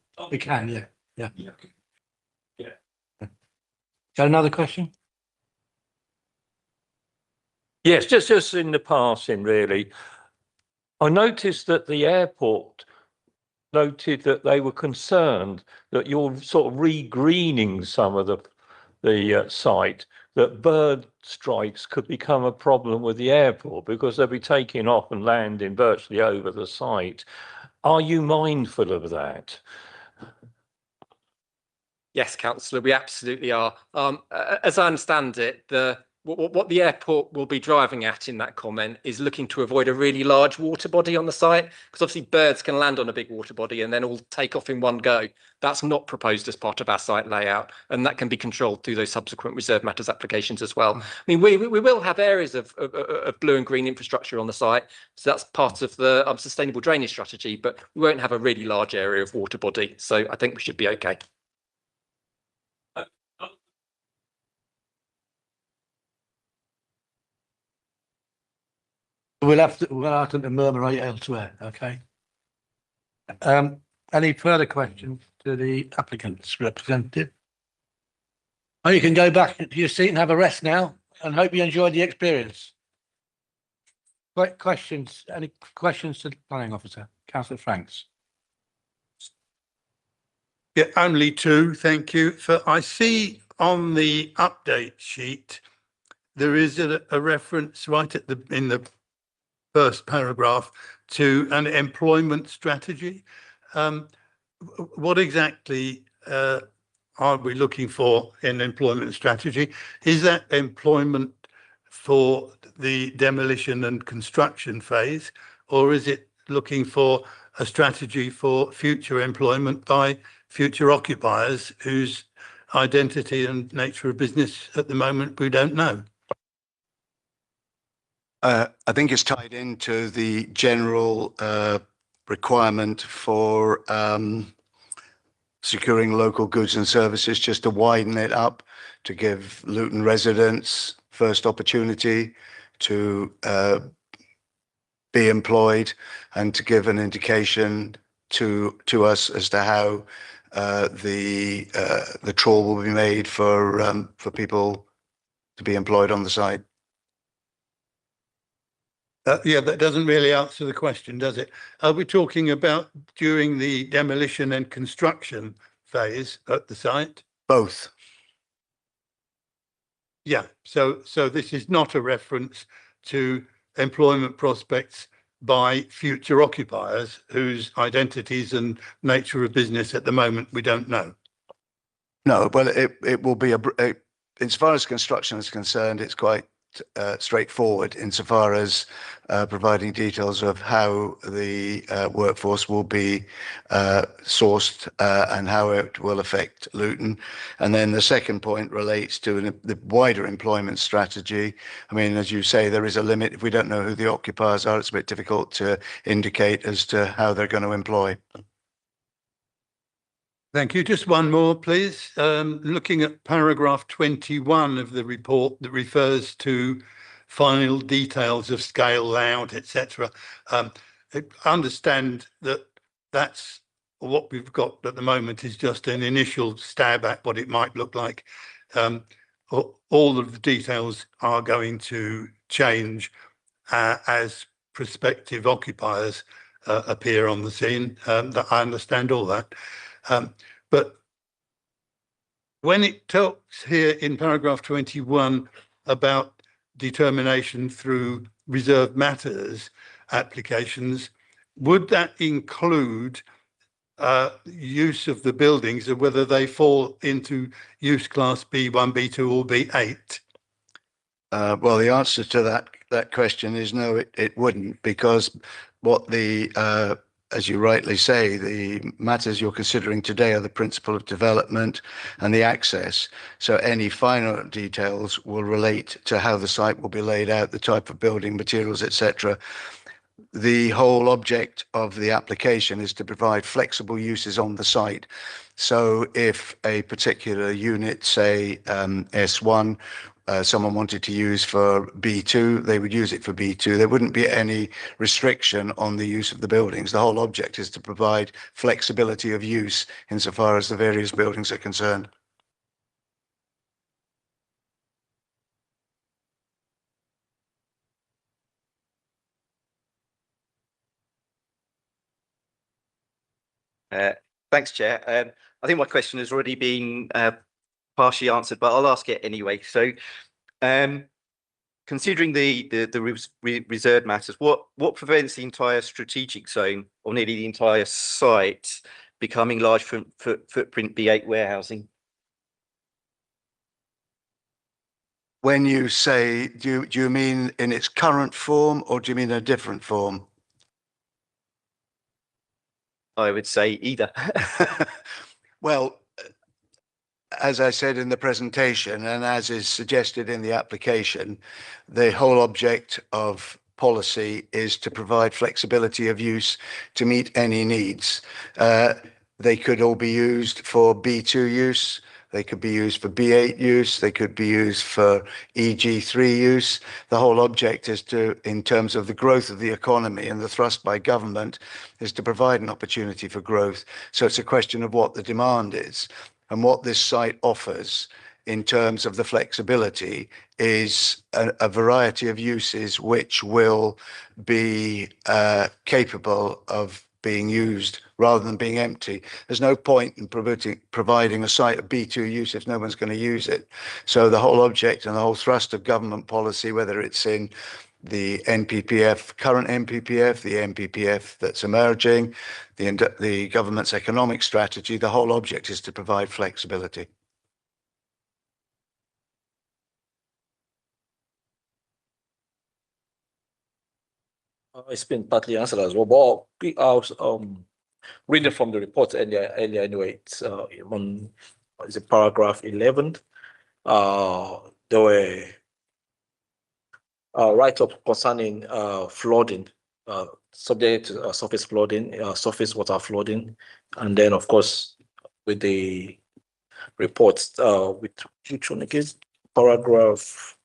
Yeah. Got another question? Yes, just in the passing, really. I noticed that the airport noted that they were concerned that you're sort of re-greening some of the site, that bird strikes could become a problem with the airport because they'll be taking off and landing virtually over the site. Are you mindful of that? Yes, Councillor, we absolutely are. As I understand it, what the airport will be driving at in that comment is looking to avoid a really large water body on the site, because obviously birds can land on a big water body and then all take off in one go. That's not proposed as part of our site layout, and that can be controlled through those subsequent reserve matters applications as well. I mean, we will have areas of blue and green infrastructure on the site, so that's part of the sustainable drainage strategy, but we won't have a really large area of water body, so I think we should be okay. We'll have to murmur elsewhere. Okay. Any further questions to the applicant's representative? Oh, you can go back to your seat and have a rest now, and hope you enjoyed the experience. Great questions. Any questions to the planning officer, Councillor Franks? Yeah, only two. Thank you. I see on the update sheet there is a reference right at in the first paragraph to an employment strategy. What exactly are we looking for in employment strategy? Is that employment for the demolition and construction phase, or is it looking for a strategy for future employment by future occupiers whose identity and nature of business at the moment we don't know? I think it's tied into the general requirement for securing local goods and services, just to widen it up, to give Luton residents first opportunity to be employed, and to give an indication to us as to how the trawl will be made for people to be employed on the site. Yeah, that doesn't really answer the question, does it? Are we talking about during the demolition and construction phase at the site? Both. Yeah, so this is not a reference to employment prospects by future occupiers whose identities and nature of business at the moment we don't know. No, well, it will be as far as construction is concerned, it's quite straightforward insofar as providing details of how the workforce will be sourced and how it will affect Luton. And then the second point relates to the wider employment strategy. I mean, as you say, there is a limit. If we don't know who the occupiers are, it's a bit difficult to indicate as to how they're going to employ. Thank you. Just one more, please. Looking at paragraph 21 of the report that refers to final details of scale, layout, etc. I understand that that's what we've got at the moment is just an initial stab at what it might look like. All of the details are going to change as prospective occupiers appear on the scene. I understand all that. But when it talks here in paragraph 21 about determination through reserved matters applications, would that include use of the buildings and whether they fall into use class B1, B2 or B8? Well, the answer to that question is no, it wouldn't, because what the as you rightly say, the matters you're considering today are the principle of development and the access. So any final details will relate to how the site will be laid out, the type of building materials, etc. The whole object of the application is to provide flexible uses on the site. So if a particular unit, say S1, someone wanted to use for B2, they would use it for B2. There wouldn't be any restriction on the use of the buildings. The whole object is to provide flexibility of use insofar as the various buildings are concerned. Thanks, Chair. I think my question has already been partially answered, but I'll ask it anyway. So, considering the reserved matters, what prevents the entire strategic zone or nearly the entire site becoming large footprint B8 warehousing? When you say, do you mean in its current form or do you mean a different form? I would say either. Well, as I said in the presentation, and as is suggested in the application, the whole object of policy is to provide flexibility of use to meet any needs. They could all be used for B2 use. They could be used for B8 use. They could be used for EG3 use. The whole object is to, in terms of the growth of the economy and the thrust by government, is to provide an opportunity for growth. So it's a question of what the demand is. And what this site offers in terms of the flexibility is a variety of uses which will be capable of being used rather than being empty. There's no point in providing a site of B2 use if no one's going to use it. So the whole object and the whole thrust of government policy, whether it's in the NPPF, current NPPF, the NPPF that's emerging, the government's economic strategy, the whole object is to provide flexibility. It's been partly answered as well, but I was reading from the report earlier anyway, it's on is it paragraph 11. There were write-up concerning flooding, subject to surface flooding, surface water flooding, and then of course with the reports with which one again? Paragraph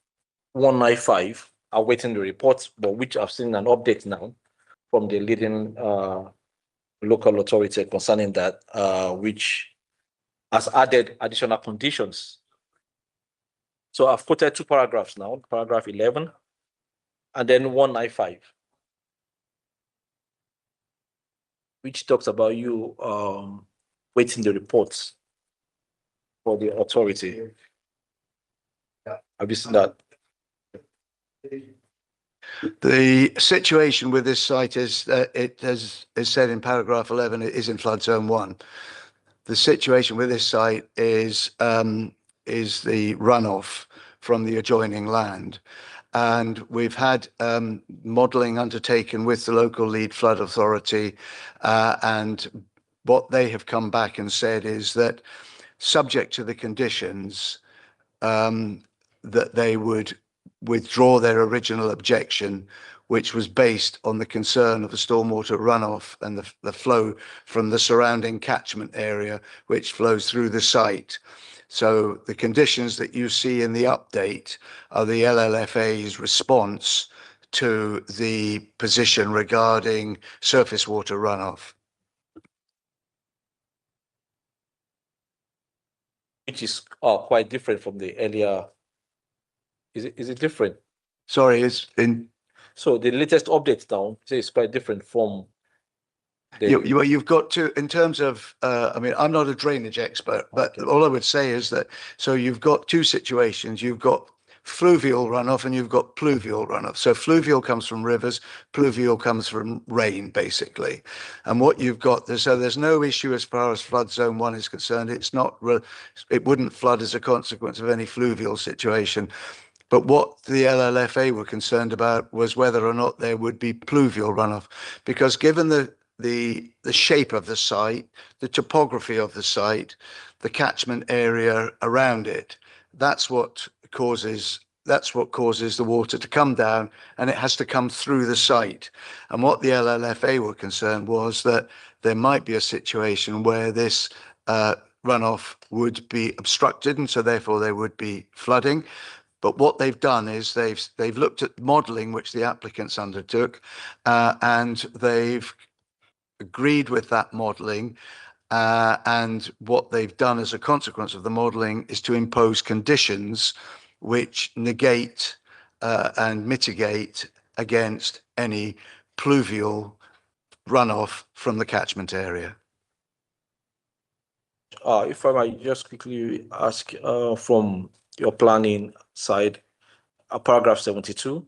195. Awaiting the reports, but which I've seen an update now from the leading local authority concerning that, which has added additional conditions. So I've quoted 2 paragraphs now, paragraph 11 and then 195, which talks about you waiting the reports for the authority. Have you seen that? The situation with this site is it is said in paragraph 11, it is in flood zone 1. The situation with this site is the runoff from the adjoining land. and we've had modelling undertaken with the local lead flood authority, and what they have come back and said is that, subject to the conditions, that they would withdraw their original objection, which was based on the concern of the stormwater runoff and the flow from the surrounding catchment area, which flows through the site. So the conditions that you see in the update are the LLFA's response to the position regarding surface water runoff. Which is quite different from the earlier. Is it different? Sorry, it's in. So the latest update now is quite different from the. You've got to, in terms of, I mean, I'm not a drainage expert, but all I would say is that, so you've got two situations. You've got fluvial runoff and you've got pluvial runoff. So fluvial comes from rivers, pluvial comes from rain, basically. And what you've got there, so there's no issue as far as flood zone 1 is concerned. It's not, it wouldn't flood as a consequence of any fluvial situation. But what the LLFA were concerned about was whether or not there would be pluvial runoff, because given the shape of the site, the topography of the site, the catchment area around it, that's what causes the water to come down, and it has to come through the site. And what the LLFA were concerned was that there might be a situation where this runoff would be obstructed, and so therefore there would be flooding. But what they've done is they've looked at modelling which the applicants undertook, and they've agreed with that modelling. And what they've done as a consequence of the modelling is to impose conditions which negate and mitigate against any pluvial runoff from the catchment area. If I might just quickly ask, from your planning side, paragraph 72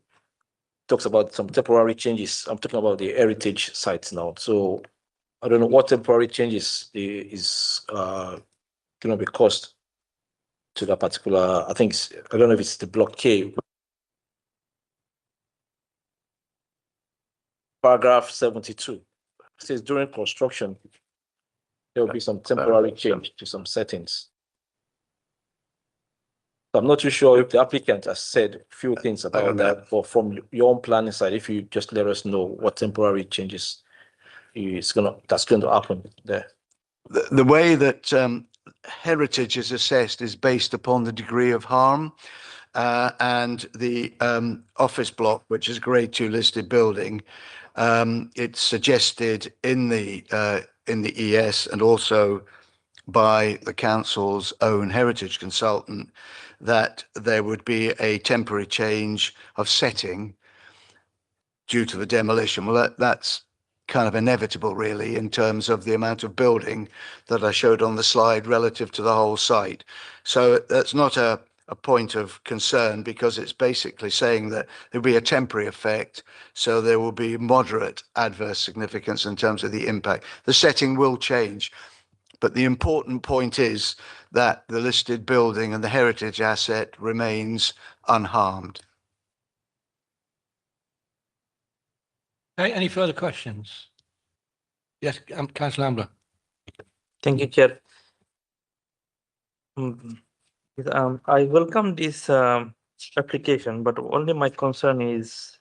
talks about some temporary changes. I'm talking about the heritage sites now. So I don't know what temporary changes is going to be caused to that particular, I think, I don't know if it's the block K. Paragraph 72 it says during construction, there will be some temporary change to some settings. I'm not too sure if the applicant has said a few things about that, but from your own planning side, if you just let us know what temporary changes that's going to happen there. The way that heritage is assessed is based upon the degree of harm, and the office block, which is a grade 2 listed building, it's suggested in the ES and also by the council's own heritage consultant that there would be a temporary change of setting due to the demolition. Well, that's kind of inevitable, really, in terms of the amount of building that I showed on the slide relative to the whole site. So that's not a point of concern, because it's basically saying that there'll be a temporary effect, so there will be moderate adverse significance in terms of the impact. The setting will change, but the important point is that the listed building and the heritage asset remains unharmed. Okay, any further questions? Yes, Councillor Ambler. Thank you, Chair. I welcome this application, but only my concern is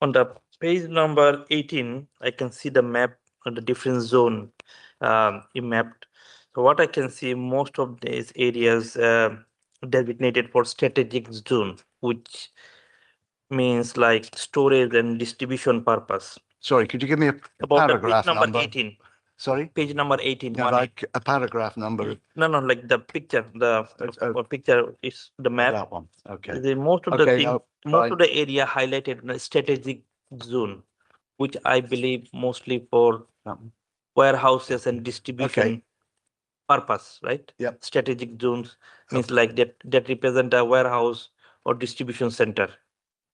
on the page number 18, I can see the map on the different zone you mapped. So what I can see, most of these areas designated for strategic zone, which means like storage and distribution purpose. Sorry, could you give me a About paragraph the page number number? 18. Sorry? Page number 18. Yeah, like a paragraph number. No, like the picture, picture is the map. That one, okay. The most of the thing, most of the area highlighted in a strategic zone, which I believe mostly for warehouses and distribution purpose, right? Yep. Strategic zones means like that represent a warehouse or distribution center.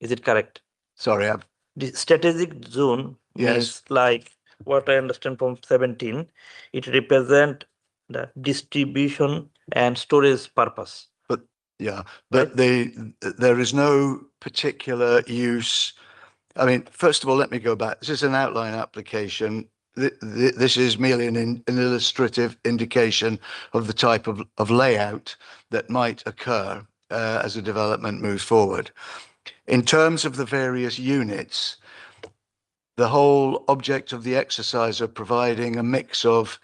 Is it correct? Sorry, The strategic zone means like what I understand from 17, it represent the distribution and storage purpose. But Yeah, but there is no particular use. I mean, first of all, let me go back. This is an outline application. This is merely an illustrative indication of the type of layout that might occur as a development moves forward. In terms of the various units, the whole object of the exercise of providing a mix of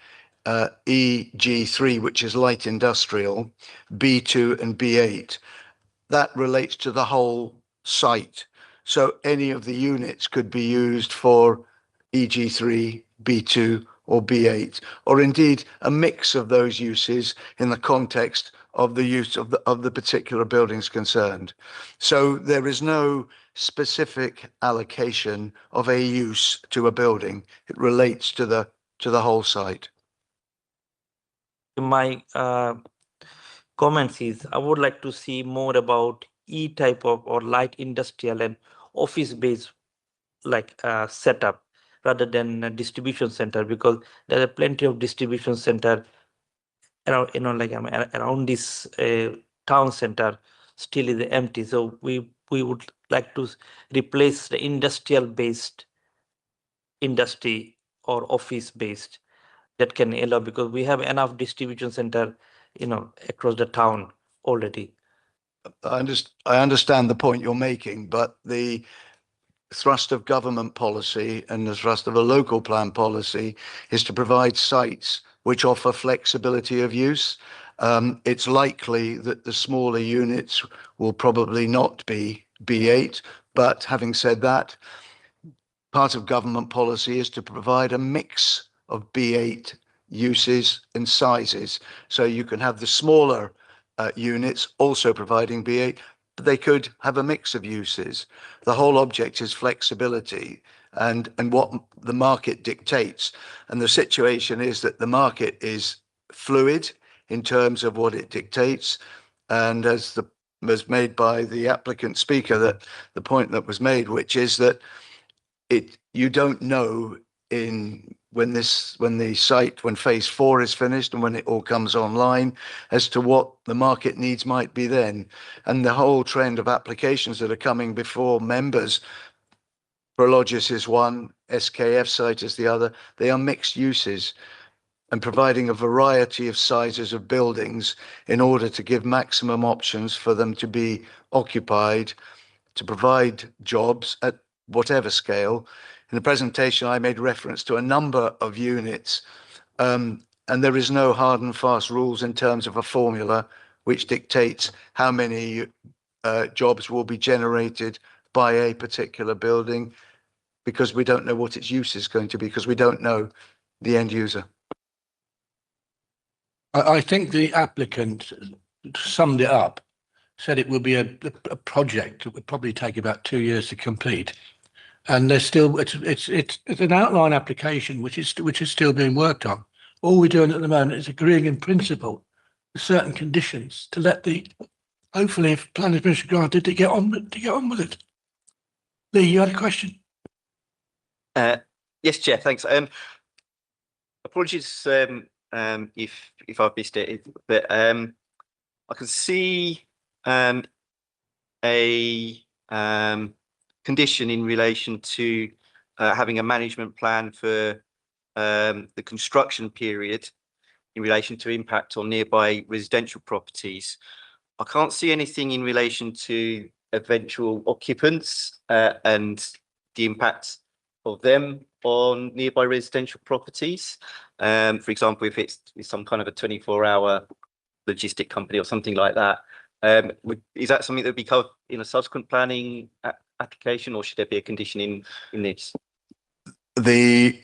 EG3, which is light industrial, B2 and B8, that relates to the whole site. So any of the units could be used for EG3, B2 or B8, or indeed a mix of those uses in the context of the use of the particular buildings concerned. So there is no specific allocation of a use to a building. It relates to the whole site. My comments is I would like to see more about E type of or light industrial and office based like setup rather than a distribution center, because there are plenty of distribution center around, like around this town center still is empty. So we would like to replace the industrial based industry or office based that can allow, because we have enough distribution center across the town already. I understand the point you're making, but the thrust of government policy and the thrust of a local plan policy is to provide sites which offer flexibility of use. It's likely that the smaller units will probably not be B8, but having said that, part of government policy is to provide a mix of B8 uses and sizes. So you can have the smaller units also providing B8, but they could have a mix of uses. The whole object is flexibility and what the market dictates. And the situation is that the market is fluid in terms of what it dictates. And as was made by the applicant speaker, that the point that was made, which is that you don't know when phase 4 is finished and when it all comes online as to what the market needs might be then. And the whole trend of applications that are coming before members, Prologis is one, SKF site is the other, they are mixed uses and providing a variety of sizes of buildings in order to give maximum options for them to be occupied, to provide jobs at whatever scale. In the presentation, I made reference to a number of units, and there is no hard and fast rules in terms of a formula which dictates how many jobs will be generated by a particular building, because we don't know what its use is going to be, because we don't know the end user. I think the applicant summed it up, said it will be a project that would probably take about 2 years to complete. And there's still it's an outline application which is still being worked on. All we're doing at the moment is agreeing in principle with certain conditions to let hopefully, if planning permission granted, to get on with it. Lee, you had a question? Yes, Chair. Thanks. Apologies if I've missed it, but I can see a condition in relation to having a management plan for the construction period in relation to impact on nearby residential properties. I can't see anything in relation to eventual occupants and the impact of them on nearby residential properties. For example, if it's some kind of a 24-hour logistic company or something like that, is that something that would be covered in a subsequent planning application, or should there be a condition in this? The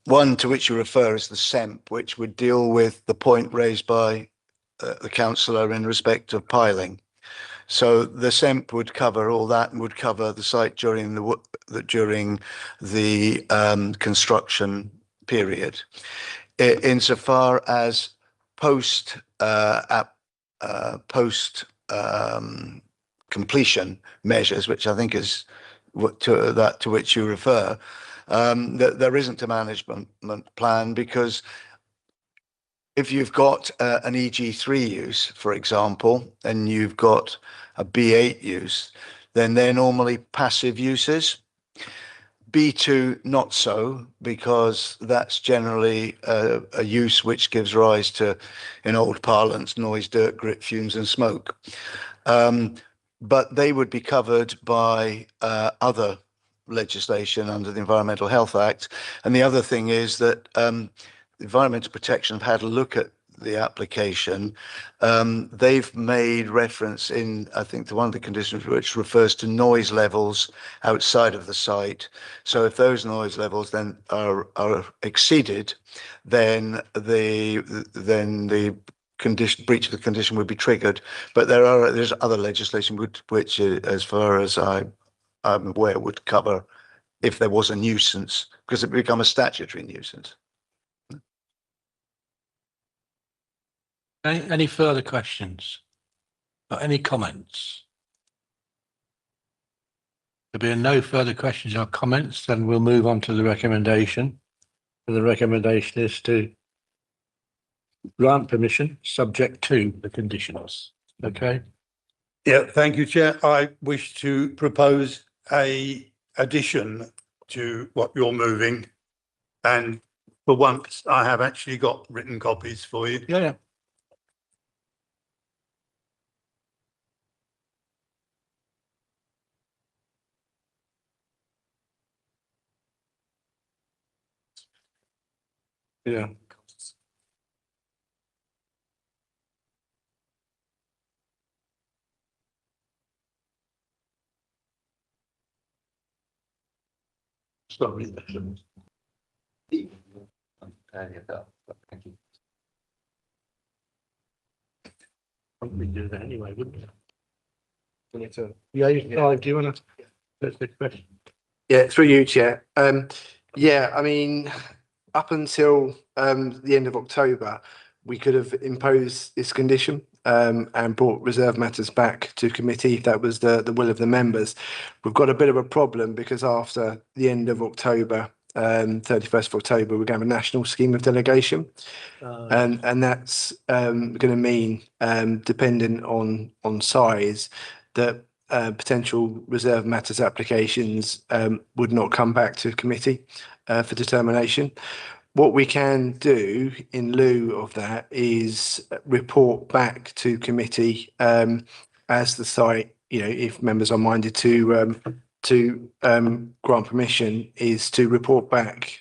one to which you refer is the SEMP, which would deal with the point raised by the councillor in respect of piling. So the SEMP would cover all that and would cover the site during the construction period. Insofar as post completion measures, which I think is to which you refer, that there isn't a management plan, because if you've got an EG3 use, for example, and you've got a B8 use, then they're normally passive uses. B2, not so, because that's generally a use which gives rise to, in old parlance, noise, dirt, grit, fumes and smoke. But they would be covered by other legislation under the Environmental Health Act. And the other thing is that Environmental Protection have had a look at the application. They've made reference in, I think, to one of the conditions which refers to noise levels outside of the site. So if those noise levels then are exceeded, then the condition, breach of the condition would be triggered. But there's other legislation which, as far as I'm aware, would cover if there was a nuisance, because it would become a statutory nuisance. Any further questions? Or any comments? There being no further questions or comments, then we'll move on to the recommendation. And the recommendation is to grant permission subject to the conditions. Okay. Yeah, thank you, Chair. I wish to propose a addition to what you're moving. And for once, I have actually got written copies for you. Yeah. Yeah. Sorry. Probably do that anyway, wouldn't you? Yeah, do you want to? That's the question. Yeah, through you, Chair. Yeah, I mean, up until the end of October, we could have imposed this condition and brought reserve matters back to committee if that was the will of the members. We've got a bit of a problem because after the end of October, 31st of October, we're going to have a national scheme of delegation. And that's going to mean, depending on size, that potential reserve matters applications would not come back to committee for determination. What we can do in lieu of that is report back to committee as the site, if members are minded to grant permission, is to report back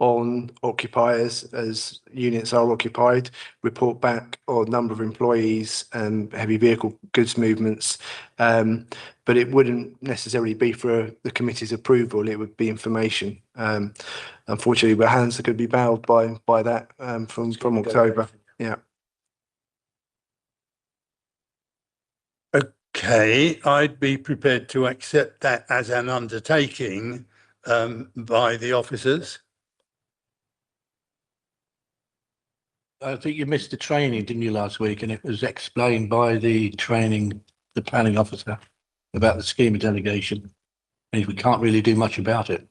on occupiers as units are occupied, report back on number of employees and heavy vehicle goods movements. But it wouldn't necessarily be for the committee's approval, it would be information. Unfortunately, our hands are going to be bound by that from October. Yeah. Okay, I'd be prepared to accept that as an undertaking by the officers. I think you missed the training, didn't you, last week? And it was explained by the planning officer about the scheme of delegation. And we can't really do much about it.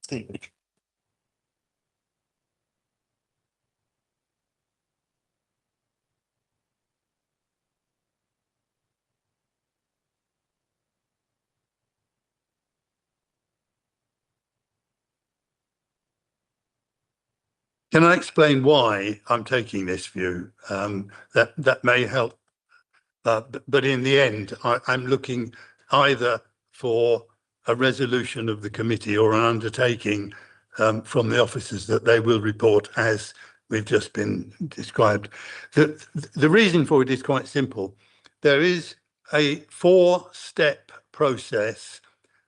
Steve. Can I explain why I'm taking this view? That may help. But in the end, I'm looking either for a resolution of the committee or an undertaking from the officers that they will report as we've just been described. The reason for it is quite simple. There is a 4-step process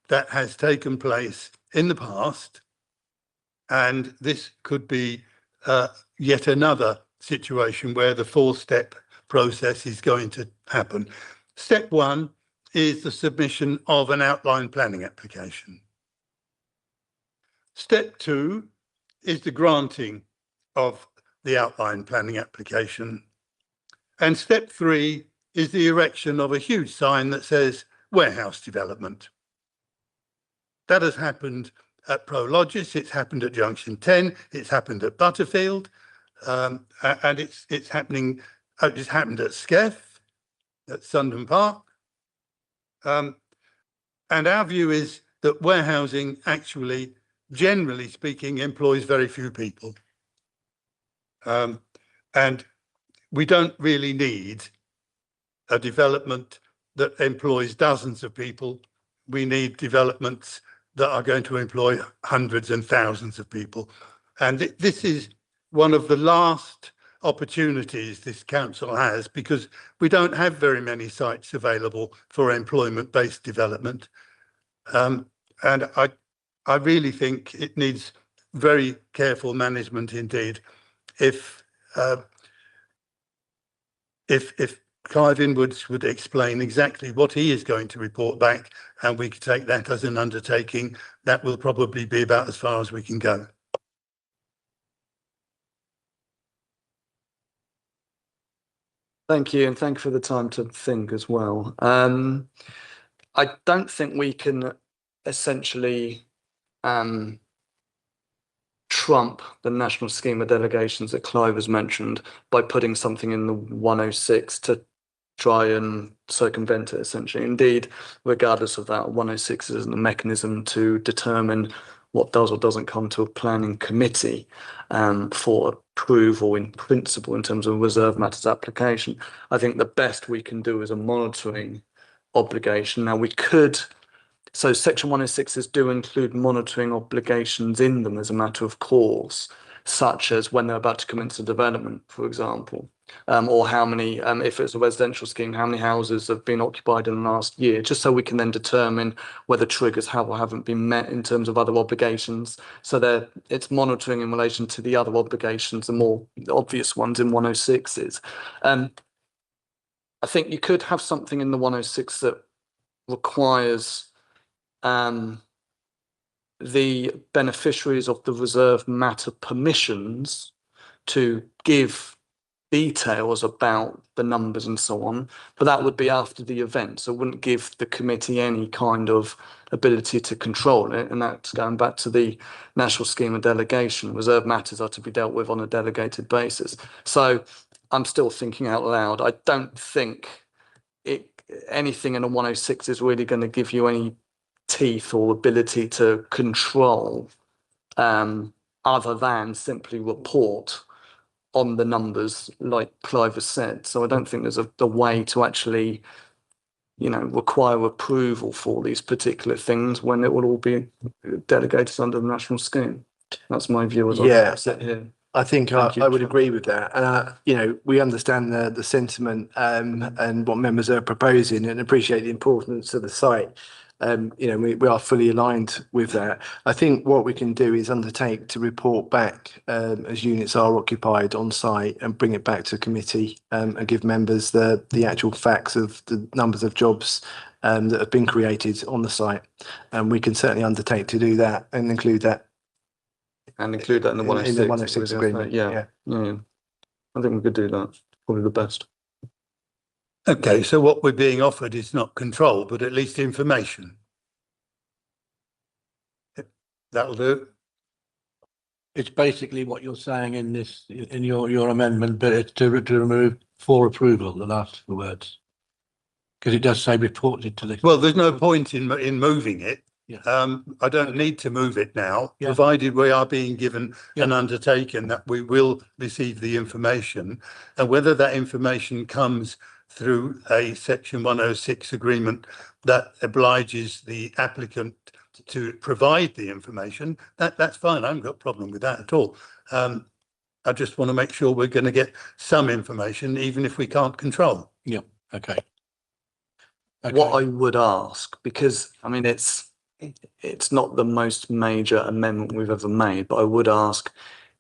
that has taken place in the past, and this could be yet another situation where the 4-step process is going to happen. Step 1 is the submission of an outline planning application. Step 2 is the granting of the outline planning application. And step 3 is the erection of a huge sign that says warehouse development. That has happened at Prologis, it's happened at Junction 10, it's happened at Butterfield, and it's happened at Skeff, at Sundon Park. And our view is that warehousing actually, generally speaking, employs very few people. And we don't really need a development that employs dozens of people. We need developments that are going to employ hundreds and thousands of people. And this is one of the last opportunities this council has, because we don't have very many sites available for employment-based development. And I really think it needs very careful management indeed. If Clive Inwards would explain exactly what he is going to report back, and we could take that as an undertaking, that will probably be about as far as we can go. Thank you, and thank you for the time to think as well. I don't think we can essentially trump the national scheme of delegations that Clive has mentioned by putting something in the 106 to try and circumvent it, essentially. Indeed, regardless of that, 106 isn't a mechanism to determine what does or doesn't come to a planning committee for approval in principle in terms of reserve matters application. I think the best we can do is a monitoring obligation. Now we could, so section 106s do include monitoring obligations in them as a matter of course, such as when they're about to commence a development, for example, or how many, if it's a residential scheme, how many houses have been occupied in the last year, just so we can then determine whether triggers have or haven't been met in terms of other obligations. So it's monitoring in relation to the other obligations, the more obvious ones in 106s. I think you could have something in the 106 that requires the beneficiaries of the reserve matter permissions to give details about the numbers and so on, but that would be after the event, so it wouldn't give the committee any kind of ability to control it. And that's going back to the national scheme of delegation. Reserve matters are to be dealt with on a delegated basis. So I'm still thinking out loud. I don't think anything in a 106 is really going to give you any teeth or ability to control other than simply report on the numbers like Clive has said. So I don't think there's a way to actually, require approval for these particular things when it will all be delegated under the national scheme. That's my view as I sit here. I think I would agree with that. And, we understand the sentiment and what members are proposing and appreciate the importance of the site. We are fully aligned with that. I think what we can do is undertake to report back as units are occupied on site and bring it back to committee and give members the actual facts of the numbers of jobs that have been created on the site. And we can certainly undertake to do that and include that. And include that in the 106, in the 106 agreement. Yeah. I think we could do that. Probably the best. Okay, so what we're being offered is not control, but at least information. That'll do. It's basically what you're saying in your amendment, but it's to remove for approval, the last words. Because it does say reported to the. Well, there's no point in moving it. Yeah. I don't need to move it now, provided we are being given an undertaking that we will receive the information, and whether that information comes through a section 106 agreement that obliges the applicant to provide the information, that's fine. I haven't got a problem with that at all. I just want to make sure we're going to get some information, even if we can't control. Yeah. Okay. What I would ask, because it's not the most major amendment we've ever made, but I would ask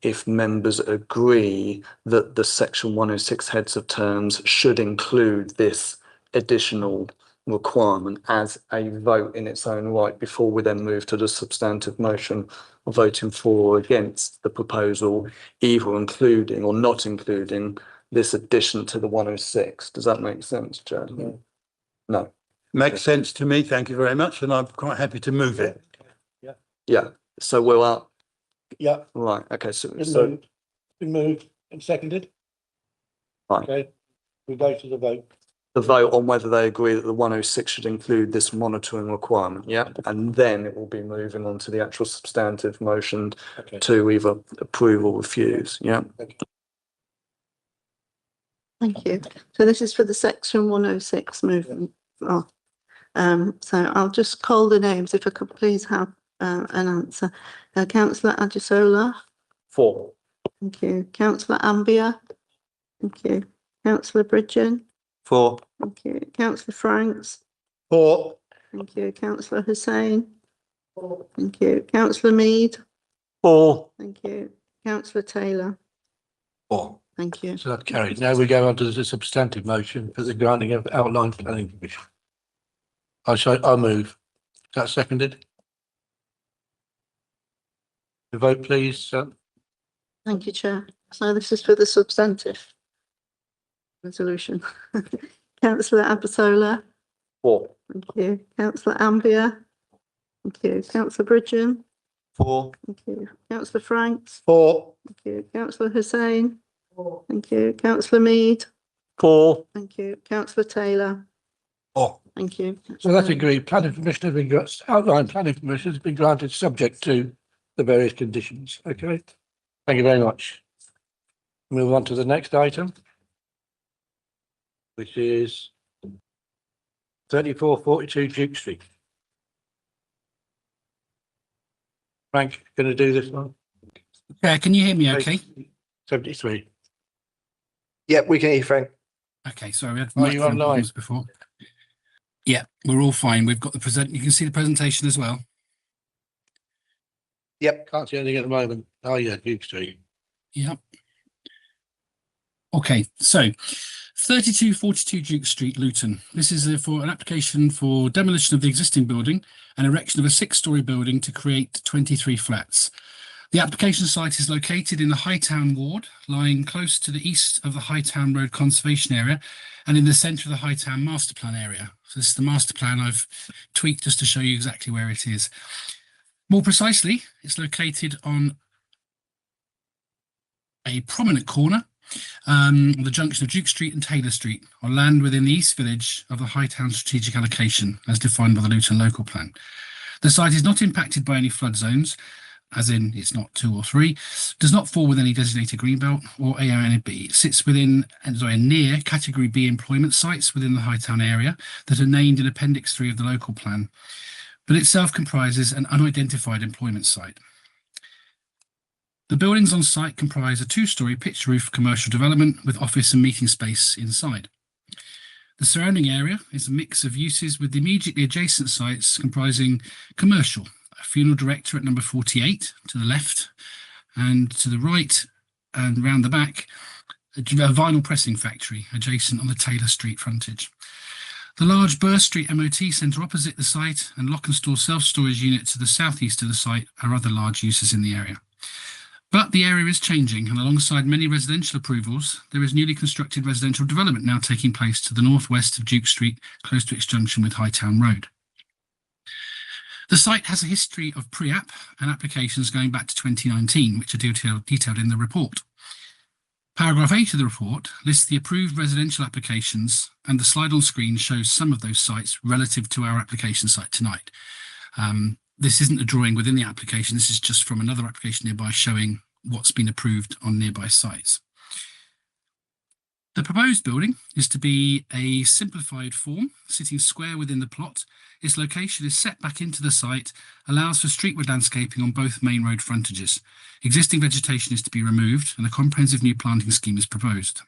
if members agree that the section 106 heads of terms should include this additional requirement as a vote in its own right before we then move to the substantive motion of voting for or against the proposal, either including or not including this addition to the 106. Does that make sense, Chad? No. Makes sense to me. Thank you very much. And I'm quite happy to move it. Yeah. So we're up, Yeah. right, okay, Been moved and seconded. Right. Okay, we go to the vote. the vote on whether they agree that the 106 should include this monitoring requirement, yeah? And then it will be moving on to the actual substantive motion Okay. to either approve or refuse, yeah? Thank you. So this is for the section 106 movement. Oh, so I'll just call the names if I could please have an answer. Councillor Ajisola. 4. Thank you. Councillor Ambia. Thank you. Councillor Bridgen. 4. Thank you. Councillor Franks. 4. Thank you. Councillor Hussain. Thank you. Councillor Mead. 4. Thank you. Councillor Taylor. 4. Thank you. So that carried. Now we go on to the substantive motion for the granting of outline planning permission. I'll move. Is that seconded? The vote, please. Thank you, Chair. So this is for the substantive resolution. Councillor Abasola. 4. Thank you. Councillor Ambia. Thank you. Councillor Bridgen. 4. Thank you. Councillor Franks. 4. Thank you. Councillor Hussain. Thank you. Councillor Mead. 4. Thank you. Councillor Taylor. 4. Thank you. So that's agreed. Planning permission has been outline planning permission has been granted subject to the various conditions. Okay. Thank you very much. Move on to the next item, which is 3442 Duke Street. Frank, going to do this one? Can you hear me okay? 73. Yep, we can hear you, Frank. Okay, sorry, we had Are you microphone online? problems before. Yeah, we're all fine. We've got the you can see the presentation as well. Yep. Can't see anything at the moment. Oh yeah, Duke Street. Yep. Okay, so 3242 Duke Street, Luton. This is for an application for demolition of the existing building and erection of a 6-storey building to create 23 flats. The application site is located in the Hightown ward, lying close to the east of the Hightown Road Conservation Area and in the centre of the Hightown Master Plan area. So this is the master plan I've tweaked just to show you exactly where it is. More precisely, it's located on a prominent corner on the junction of Duke Street and Taylor Street, on land within the East Village of the Hightown Strategic Allocation, as defined by the Luton Local Plan. The site is not impacted by any flood zones, as in it's not 2 or 3, does not fall within any designated greenbelt or AONB. It sits within, near Category B employment sites within the Hightown area that are named in Appendix 3 of the Local Plan, but itself comprises an unidentified employment site. The buildings on site comprise a 2-storey pitched roof commercial development with office and meeting space inside. The surrounding area is a mix of uses, with the immediately adjacent sites comprising commercial, a funeral director at number 48 to the left, and to the right and round the back, a vinyl pressing factory adjacent on the Taylor Street frontage. The large Burr Street MOT centre opposite the site and lock and store self-storage unit to the southeast of the site are other large uses in the area. But the area is changing, and alongside many residential approvals, there is newly constructed residential development now taking place to the northwest of Duke Street, close to its junction with Hightown Road. The site has a history of pre-app and applications going back to 2019, which are detailed in the report. Paragraph 8 of the report lists the approved residential applications, and the slide on screen shows some of those sites relative to our application site tonight. This isn't a drawing within the application, this is just from another application nearby showing what's been approved on nearby sites. The proposed building is to be a simplified form, sitting square within the plot. Its location is set back into the site, allows for streetward landscaping on both main road frontages. Existing vegetation is to be removed and a comprehensive new planting scheme is proposed.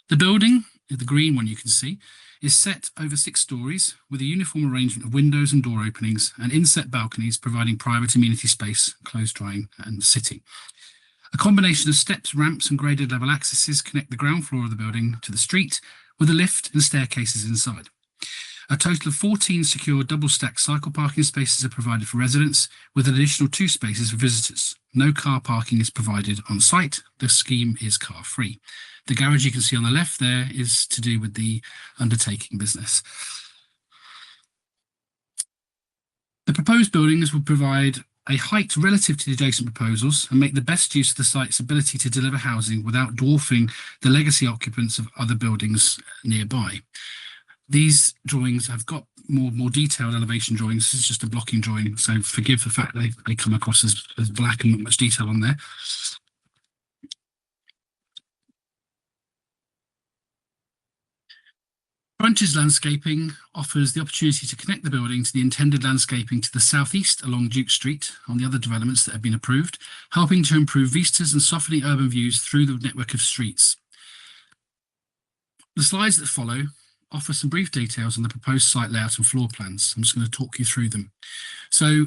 The building, the green one you can see, is set over 6 stories with a uniform arrangement of windows and door openings and inset balconies providing private amenity space, clothes drying and sitting. A combination of steps, ramps and graded level accesses connect the ground floor of the building to the street, with a lift and staircases inside. A total of 14 secure double-stacked cycle parking spaces are provided for residents, with an additional 2 spaces for visitors. No car parking is provided on site. The scheme is car-free. The garage you can see on the left there is to do with the undertaking business. The proposed buildings will provide a height relative to the adjacent proposals and make the best use of the site's ability to deliver housing without dwarfing the legacy occupants of other buildings nearby. These drawings have got more detailed elevation drawings. This is just a blocking drawing, so forgive the fact they come across as black and not much detail on there. Frontage landscaping offers the opportunity to connect the building to the intended landscaping to the southeast along Duke Street on the other developments that have been approved, helping to improve vistas and softening urban views through the network of streets. The slides that follow offer some brief details on the proposed site layout and floor plans. I'm just going to talk you through them. So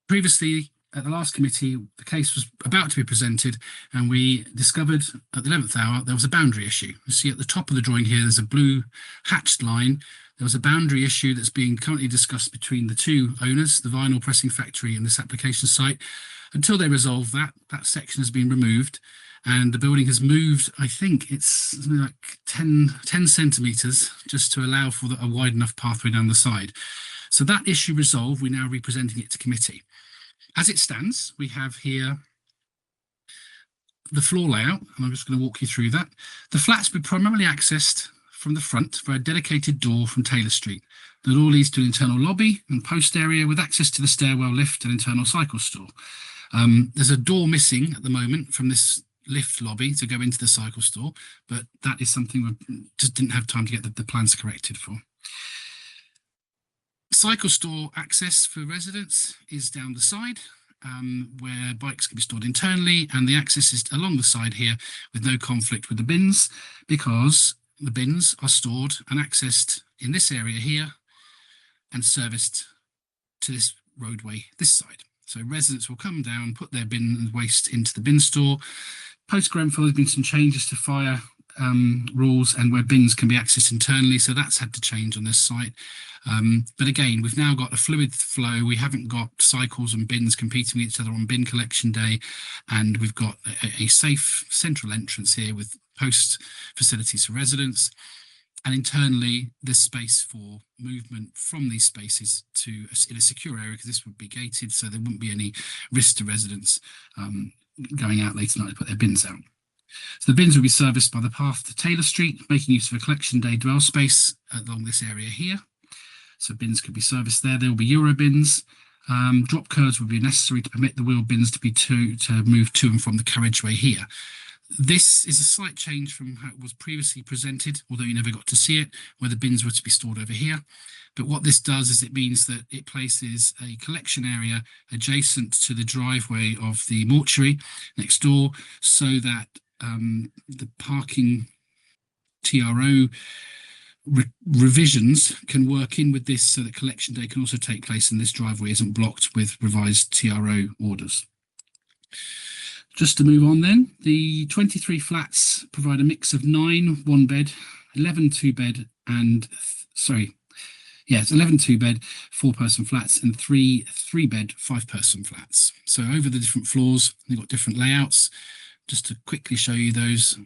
previously, at the last committee, the case was about to be presented and we discovered at the 11th hour there was a boundary issue. You see at the top of the drawing here, there's a blue hatched line. There was a boundary issue that's being currently discussed between the two owners, the vinyl pressing factory and this application site. Until they resolve that, that section has been removed and the building has moved, I think it's something like 10 centimetres just to allow for a wide enough pathway down the side. So that issue resolved, we're now representing it to committee. As it stands, we have here the floor layout, and I'm just going to walk you through that. The flats will be primarily accessed from the front via a dedicated door from Taylor Street. The door leads to an internal lobby and post area with access to the stairwell lift and internal cycle store. There's a door missing at the moment from this lift lobby to go into the cycle store, but that is something we just didn't have time to get the plans corrected for. Cycle store access for residents is down the side where bikes can be stored internally, and the access is along the side here with no conflict with the bins because the bins are stored and accessed in this area here and serviced to this roadway this side. So residents will come down, put their bin and waste into the bin store. Post-Grenfell, there's been some changes to fire rules and where bins can be accessed internally, so that's had to change on this site. But again, we've now got a fluid flow. We haven't got cycles and bins competing with each other on bin collection day, and we've got a safe central entrance here with post facilities for residents. And internally, there's space for movement from these spaces to in a secure area, because this would be gated, so there wouldn't be any risk to residents going out late at night to put their bins out. So the bins will be serviced by the path to Taylor Street, making use of a collection day dwell space along this area here. So bins could be serviced there. There will be Euro bins. Drop curbs will be necessary to permit the wheel bins to move to and from the carriageway here. This is a slight change from how it was previously presented, although you never got to see it, where the bins were to be stored over here. But what this does is it means that it places a collection area adjacent to the driveway of the mortuary next door, so that the parking TRO revisions can work in with this, so that collection day can also take place and this driveway isn't blocked with revised TRO orders. Just to move on then, the 23 flats provide a mix of 9 one-bed, 11 two-bed and, it's 11 two-bed, 4-person flats and 3 three-bed, 5-person flats. So over the different floors, they've got different layouts. Just to quickly show you those,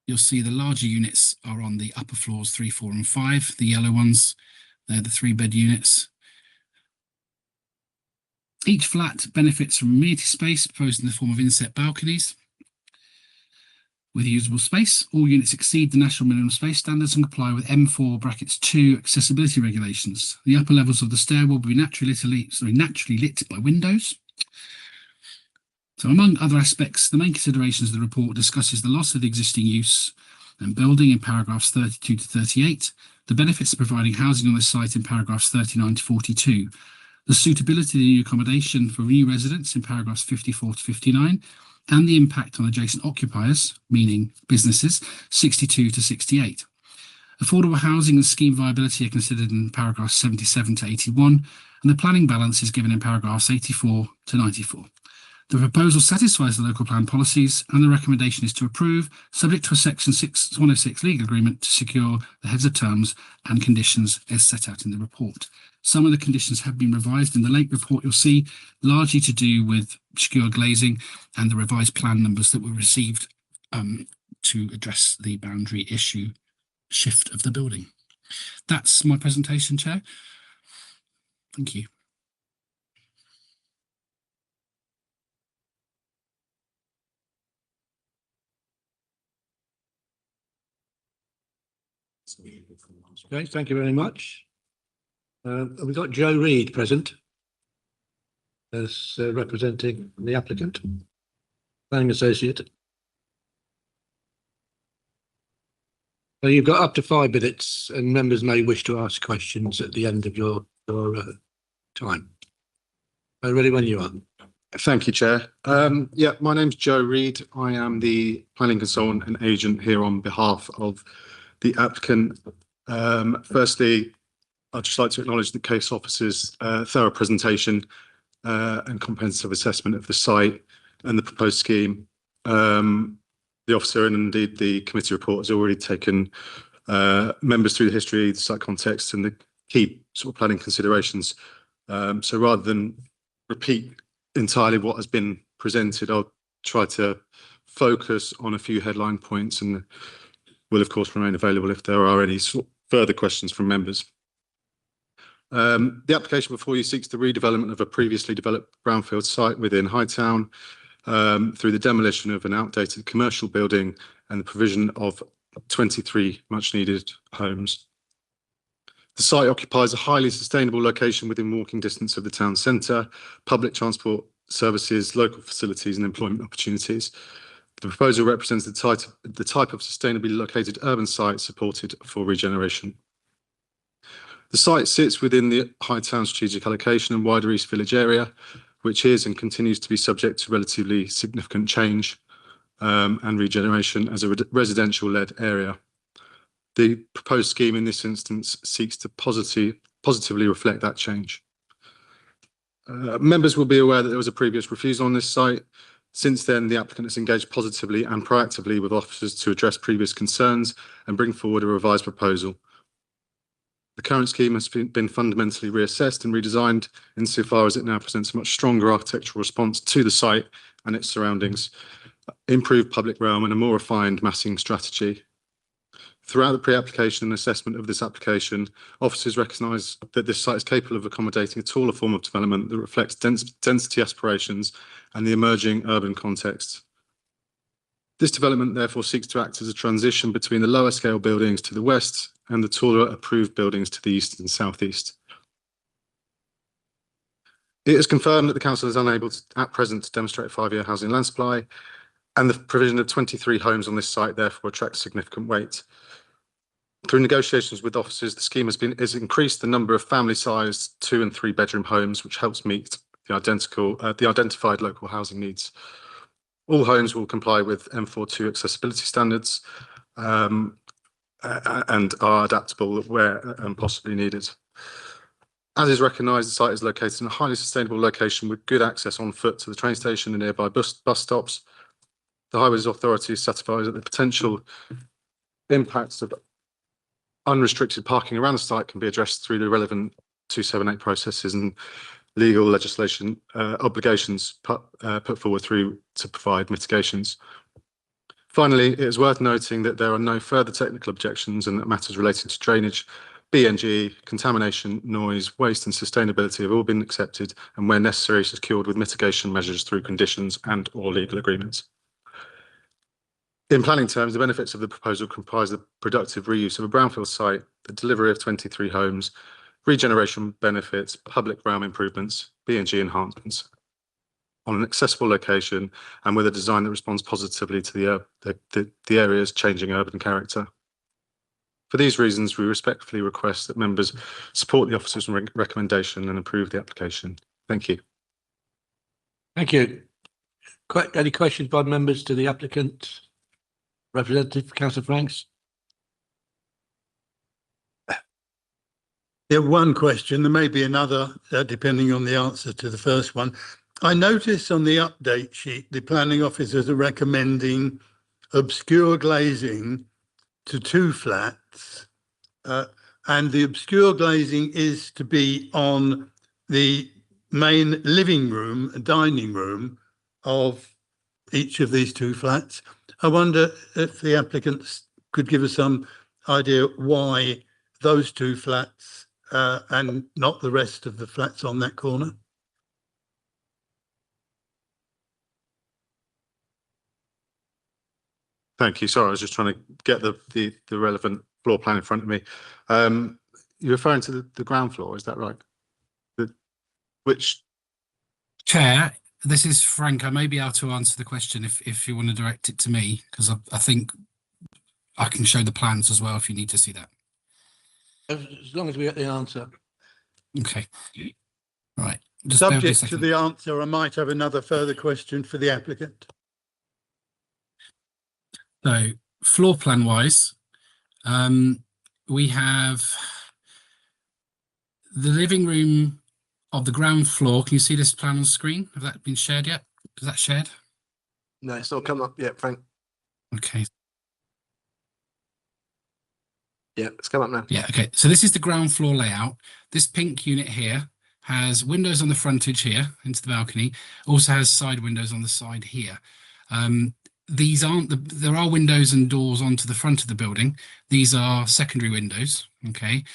you'll see the larger units are on the upper floors 3, 4 and 5. The yellow ones, they're the 3-bed units. Each flat benefits from amenity space proposed in the form of inset balconies with usable space. All units exceed the national minimum space standards and comply with M4(2) accessibility regulations. The upper levels of the stairwell will be naturally lit by windows. So among other aspects, the main considerations of the report discusses the loss of the existing use and building in paragraphs 32 to 38, the benefits of providing housing on this site in paragraphs 39 to 42, the suitability of the new accommodation for new residents in paragraphs 54 to 59, and the impact on adjacent occupiers, meaning businesses, 62 to 68. Affordable housing and scheme viability are considered in paragraphs 77 to 81, and the planning balance is given in paragraphs 84 to 94. The proposal satisfies the local plan policies, and the recommendation is to approve, subject to a section 106 legal agreement to secure the heads of terms and conditions as set out in the report. Some of the conditions have been revised in the late report, you'll see, largely to do with secure glazing and the revised plan numbers that were received to address the boundary issue shift of the building. That's my presentation, Chair. Thank you. Okay, thank you very much. We've got Joe Reid present as representing the applicant, planning associate. So you've got up to 5 minutes, and members may wish to ask questions at the end of your time. So ready when you are. Thank you, Chair. Yeah, my name's Joe Reid. I am the planning consultant and agent here on behalf of the applicant. Firstly, I'd just like to acknowledge the case officer's thorough presentation and comprehensive assessment of the site and the proposed scheme. The officer and indeed the committee report has already taken members through the history, the site context and the key sort of planning considerations. So rather than repeat entirely what has been presented, I'll try to focus on a few headline points and will of course remain available if there are any further questions from members. The application before you seeks the redevelopment of a previously developed brownfield site within Hightown through the demolition of an outdated commercial building and the provision of 23 much needed homes. The site occupies a highly sustainable location within walking distance of the town centre, public transport services, local facilities and employment opportunities. The proposal represents the type of sustainably located urban site supported for regeneration. The site sits within the Hightown strategic allocation and wider East Village area, which is and continues to be subject to relatively significant change and regeneration as a residential-led area. The proposed scheme in this instance seeks to positively reflect that change. Members will be aware that there was a previous refusal on this site. Since then, the applicant has engaged positively and proactively with officers to address previous concerns and bring forward a revised proposal. The current scheme has been fundamentally reassessed and redesigned insofar as it now presents a much stronger architectural response to the site and its surroundings, improved public realm and a more refined massing strategy. Throughout the pre-application and assessment of this application, officers recognise that this site is capable of accommodating a taller form of development that reflects density aspirations and the emerging urban context. This development therefore seeks to act as a transition between the lower scale buildings to the west and the taller approved buildings to the east and southeast. It is confirmed that the council is unable to, at present, to demonstrate a 5-year housing land supply, and the provision of 23 homes on this site therefore attracts significant weight. Through negotiations with officers, the scheme has increased the number of family-sized 2- and 3-bedroom homes, which helps meet the identified local housing needs. All homes will comply with M42 accessibility standards and are adaptable where possibly needed. As is recognised, the site is located in a highly sustainable location with good access on foot to the train station and nearby bus stops. The Highways Authority is satisfied that the potential impacts of unrestricted parking around the site can be addressed through the relevant 278 processes and legal legislation obligations put forward through to provide mitigations. Finally, it is worth noting that there are no further technical objections and that matters relating to drainage, BNG, contamination, noise, waste and sustainability have all been accepted and where necessary secured with mitigation measures through conditions and or legal agreements. In planning terms, the benefits of the proposal comprise the productive reuse of a brownfield site, the delivery of 23 homes, regeneration benefits, public realm improvements, BNG enhancements on an accessible location and with a design that responds positively to the area's changing urban character. For these reasons, we respectfully request that members support the officer's recommendation and approve the application. Thank you. Thank you. Any questions by members to the applicant? Representative Councillor Franks. Yeah, one question. There may be another, depending on the answer to the first one. I notice on the update sheet, the planning officers are recommending obscure glazing to 2 flats, and the obscure glazing is to be on the main living room, dining room of each of these 2 flats. I wonder if the applicants could give us some idea why those 2 flats and not the rest of the flats on that corner. Thank you. Sorry, I was just trying to get the relevant floor plan in front of me. You're referring to the ground floor, is that right? Which Chair, this is Frank. I may be able to answer the question if you want to direct it to me, because I think I can show the plans as well if you need to see that. As long as we get the answer. Okay. Right. Just bear with me a Subject to second. the answer, I might have another further question for the applicant. So floor plan wise, we have the living room of the ground floor. Can you see this plan on screen? Have that been shared yet? Is that shared? No, it's not come up yet, Frank. Okay. Yeah, it's come up now. Yeah, okay. So this is the ground floor layout. This pink unit here has windows on the frontage here into the balcony, also has side windows on the side here. These aren't there are windows and doors onto the front of the building. These are secondary windows, okay?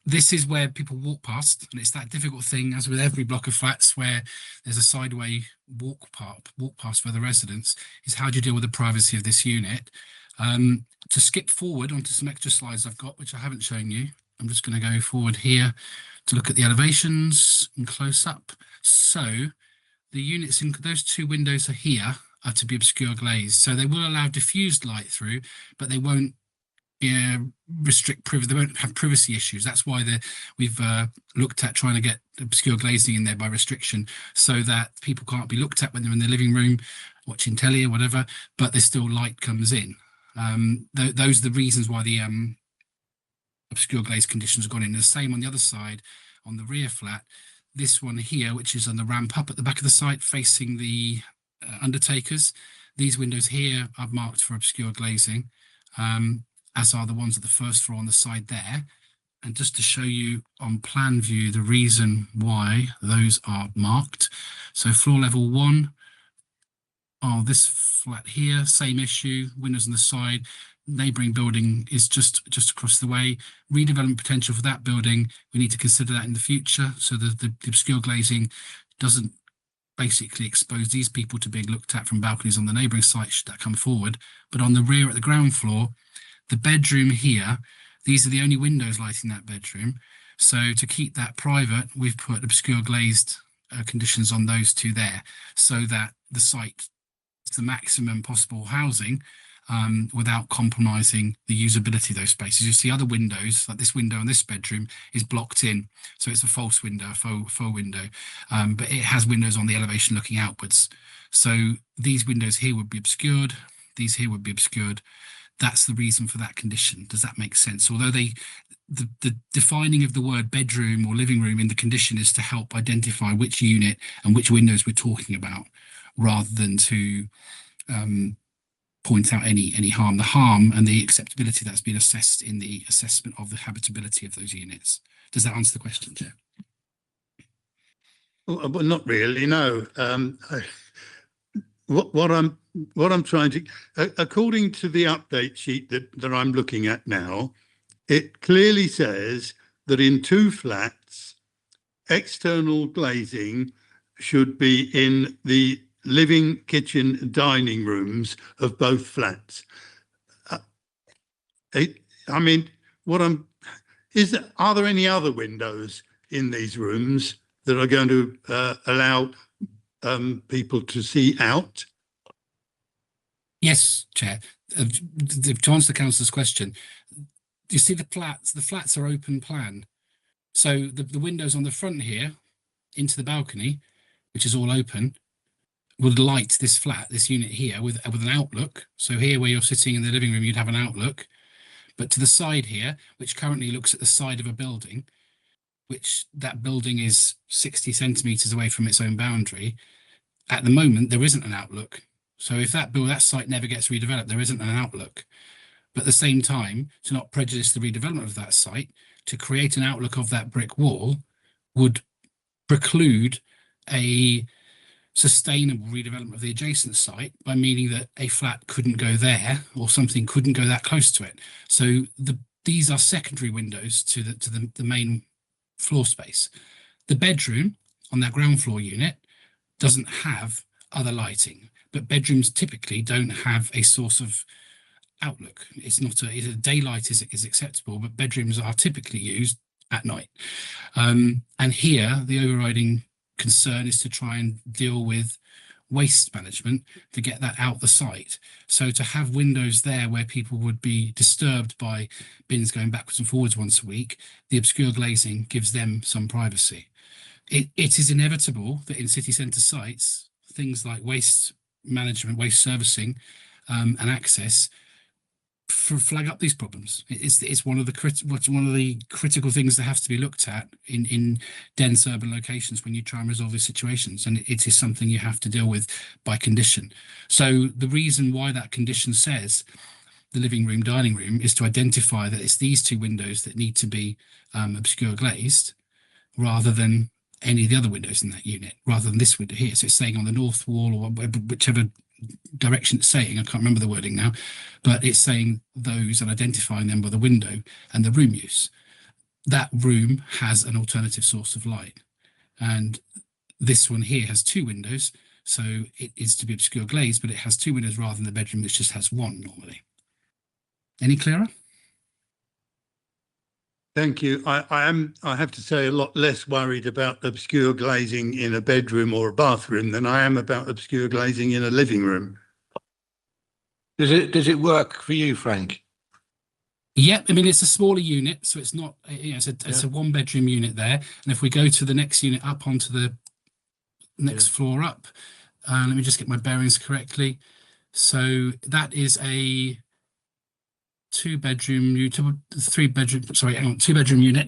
This is where people walk past, and it's that difficult thing, as with every block of flats, where there's a sideway walk past for the residents, is how do you deal with the privacy of this unit? To skip forward onto some extra slides I've got, which I haven't shown you, I'm just going to go forward here to look at the elevations and close up. So the units in those two windows are here are to be obscure glazed. So they will allow diffused light through, but they won't restrict privacy. They won't have privacy issues. That's why we've looked at trying to get obscure glazing in there by restriction, so that people can't be looked at when they're in the living room watching telly or whatever, but there's still light comes in. Those are the reasons why the obscure glaze conditions have gone in. The same on the other side, on the rear flat. This one here, which is on the ramp up at the back of the site facing the undertakers. These windows here are marked for obscure glazing, as are the ones at the first floor on the side there. And just to show you on plan view the reason why those are marked. So floor level 1, this flat here, same issue, windows on the side. Neighbouring building is just across the way. Redevelopment potential for that building, we need to consider that in the future, so the obscure glazing doesn't basically expose these people to being looked at from balconies on the neighbouring site should that come forward. But on the rear at the ground floor, the bedroom here, these are the only windows lighting that bedroom. So to keep that private, we've put obscure glazed conditions on those two there, so that the site is the maximum possible housing without compromising the usability of those spaces. You see other windows, like this window in this bedroom is blocked in. So it's a false window, a faux window, but it has windows on the elevation looking outwards. So these windows here would be obscured. These here would be obscured. That's the reason for that condition. Does that make sense? Although the defining of the word bedroom or living room in the condition is to help identify which unit and which windows we're talking about, rather than to point out any harm. The harm and the acceptability that's been assessed in the assessment of the habitability of those units. Does that answer the question, Chair? Well, not really, no. What I'm trying to, according to the update sheet that I'm looking at now, it clearly says that in 2 flats, external glazing should be in the living, kitchen, dining rooms of both flats. I mean, are there any other windows in these rooms that are going to allow people to see out? Yes, Chair. To answer the councillor's question, you see the flats are open plan. So the windows on the front here into the balcony, which is all open, would light this flat, this unit here with an outlook. So here where you're sitting in the living room, you'd have an outlook. But to the side here, which currently looks at the side of a building, which that building is 60 centimetres away from its own boundary, at the moment, there isn't an outlook. So if that site never gets redeveloped, there isn't an outlook. But at the same time, to not prejudice the redevelopment of that site, to create an outlook of that brick wall would preclude a sustainable redevelopment of the adjacent site, by meaning that a flat couldn't go there or something couldn't go that close to it. So these are secondary windows to the main floor space. The bedroom on that ground floor unit doesn't have other lighting, but bedrooms typically don't have a source of outlook. It's not daylight is acceptable, but bedrooms are typically used at night. And here, the overriding concern is to try and deal with waste management to get that out the site. So to have windows there where people would be disturbed by bins going backwards and forwards once a week, the obscure glazing gives them some privacy. It is inevitable that in city centre sites, things like waste management, waste servicing, and access flag up these problems. It's one of the critical things that has to be looked at in dense urban locations when you try and resolve these situations, and it is something you have to deal with by condition. So the reason why that condition says the living room, dining room is to identify that it's these two windows that need to be obscure glazed rather than any of the other windows in that unit, rather than this window here. So it's saying on the north wall or whichever direction it's saying, I can't remember the wording now, but it's saying those and identifying them by the window and the room use. That room has an alternative source of light. And this one here has two windows, so it is to be obscure glazed, but it has two windows rather than the bedroom, which just has one normally. Any clearer? Thank you. I have to say, a lot less worried about obscure glazing in a bedroom or a bathroom than I am about obscure glazing in a living room. Does it work for you, Frank? Yeah, I mean, it's a smaller unit, so it's not, it's a one bedroom unit there. And if we go to the next unit up onto the next floor up, let me just get my bearings correctly. So that is a two bedroom unit.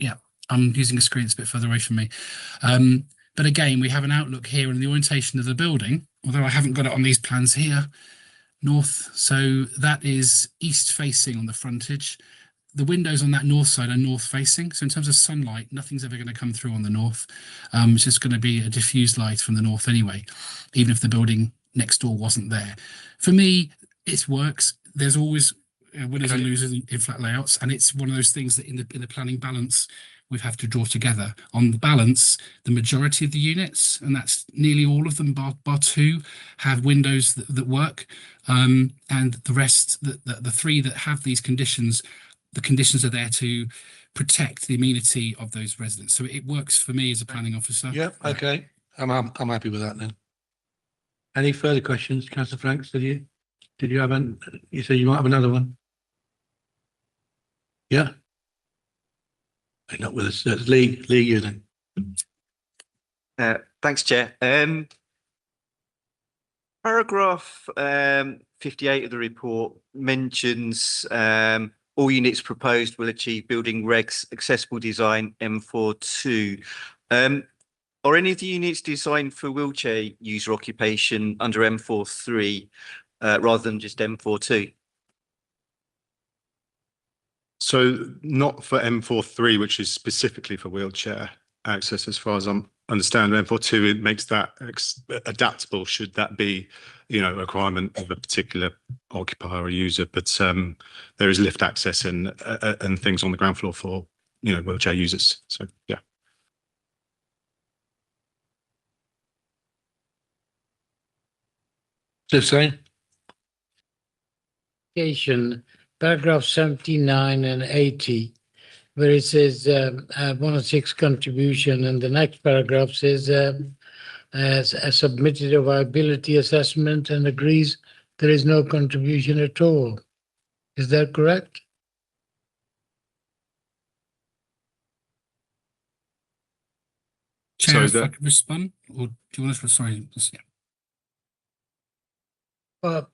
Yeah, I'm using a screen, it's a bit further away from me. But again, we have an outlook here in the orientation of the building, although I haven't got it on these plans here, north. So that is east facing on the frontage. The windows on that north side are north facing. So in terms of sunlight, nothing's ever going to come through on the north. It's just going to be a diffused light from the north anyway, even if the building next door wasn't there. For me, it works. There's always winners and losers in flat layouts, and it's one of those things that in the planning balance we have to draw together. On the balance, the majority of the units, and that's nearly all of them bar two, have windows that work, and the rest, the three that have these conditions, the conditions are there to protect the amenity of those residents. So it works for me as a planning officer. Yeah, okay. I'm happy with that then. Any further questions, Councillor Franks? Did you have you said you might have another one? Yeah. Not with us. That's Lee, you then. Thanks, Chair. Paragraph 58 of the report mentions all units proposed will achieve building regs accessible design M42. Are any of the units designed for wheelchair user occupation under M43 rather than just M42? So not for M43, which is specifically for wheelchair access, as far as I understand. M42, it makes that adaptable should that be, a requirement of a particular occupier or user. But there is lift access and things on the ground floor for, wheelchair users. So, yeah. Paragraph 79 and 80, where it says 106 contribution, and the next paragraph says has submitted a viability assessment and agrees there is no contribution at all. Is that correct? Chair, if I could respond, or do you want to? Sorry.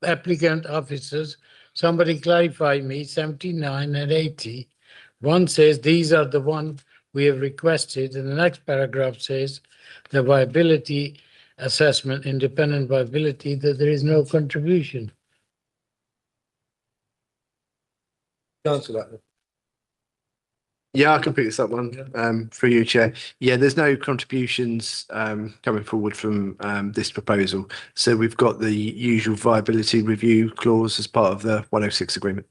Applicant officers, somebody clarify me, 79 and 80. One says these are the one we have requested, and the next paragraph says the viability assessment, independent viability, that there is no contribution. Answer that. Yeah, I can pick this up one for you, Chair. Yeah, there's no contributions coming forward from this proposal. So we've got the usual viability review clause as part of the 106 agreement.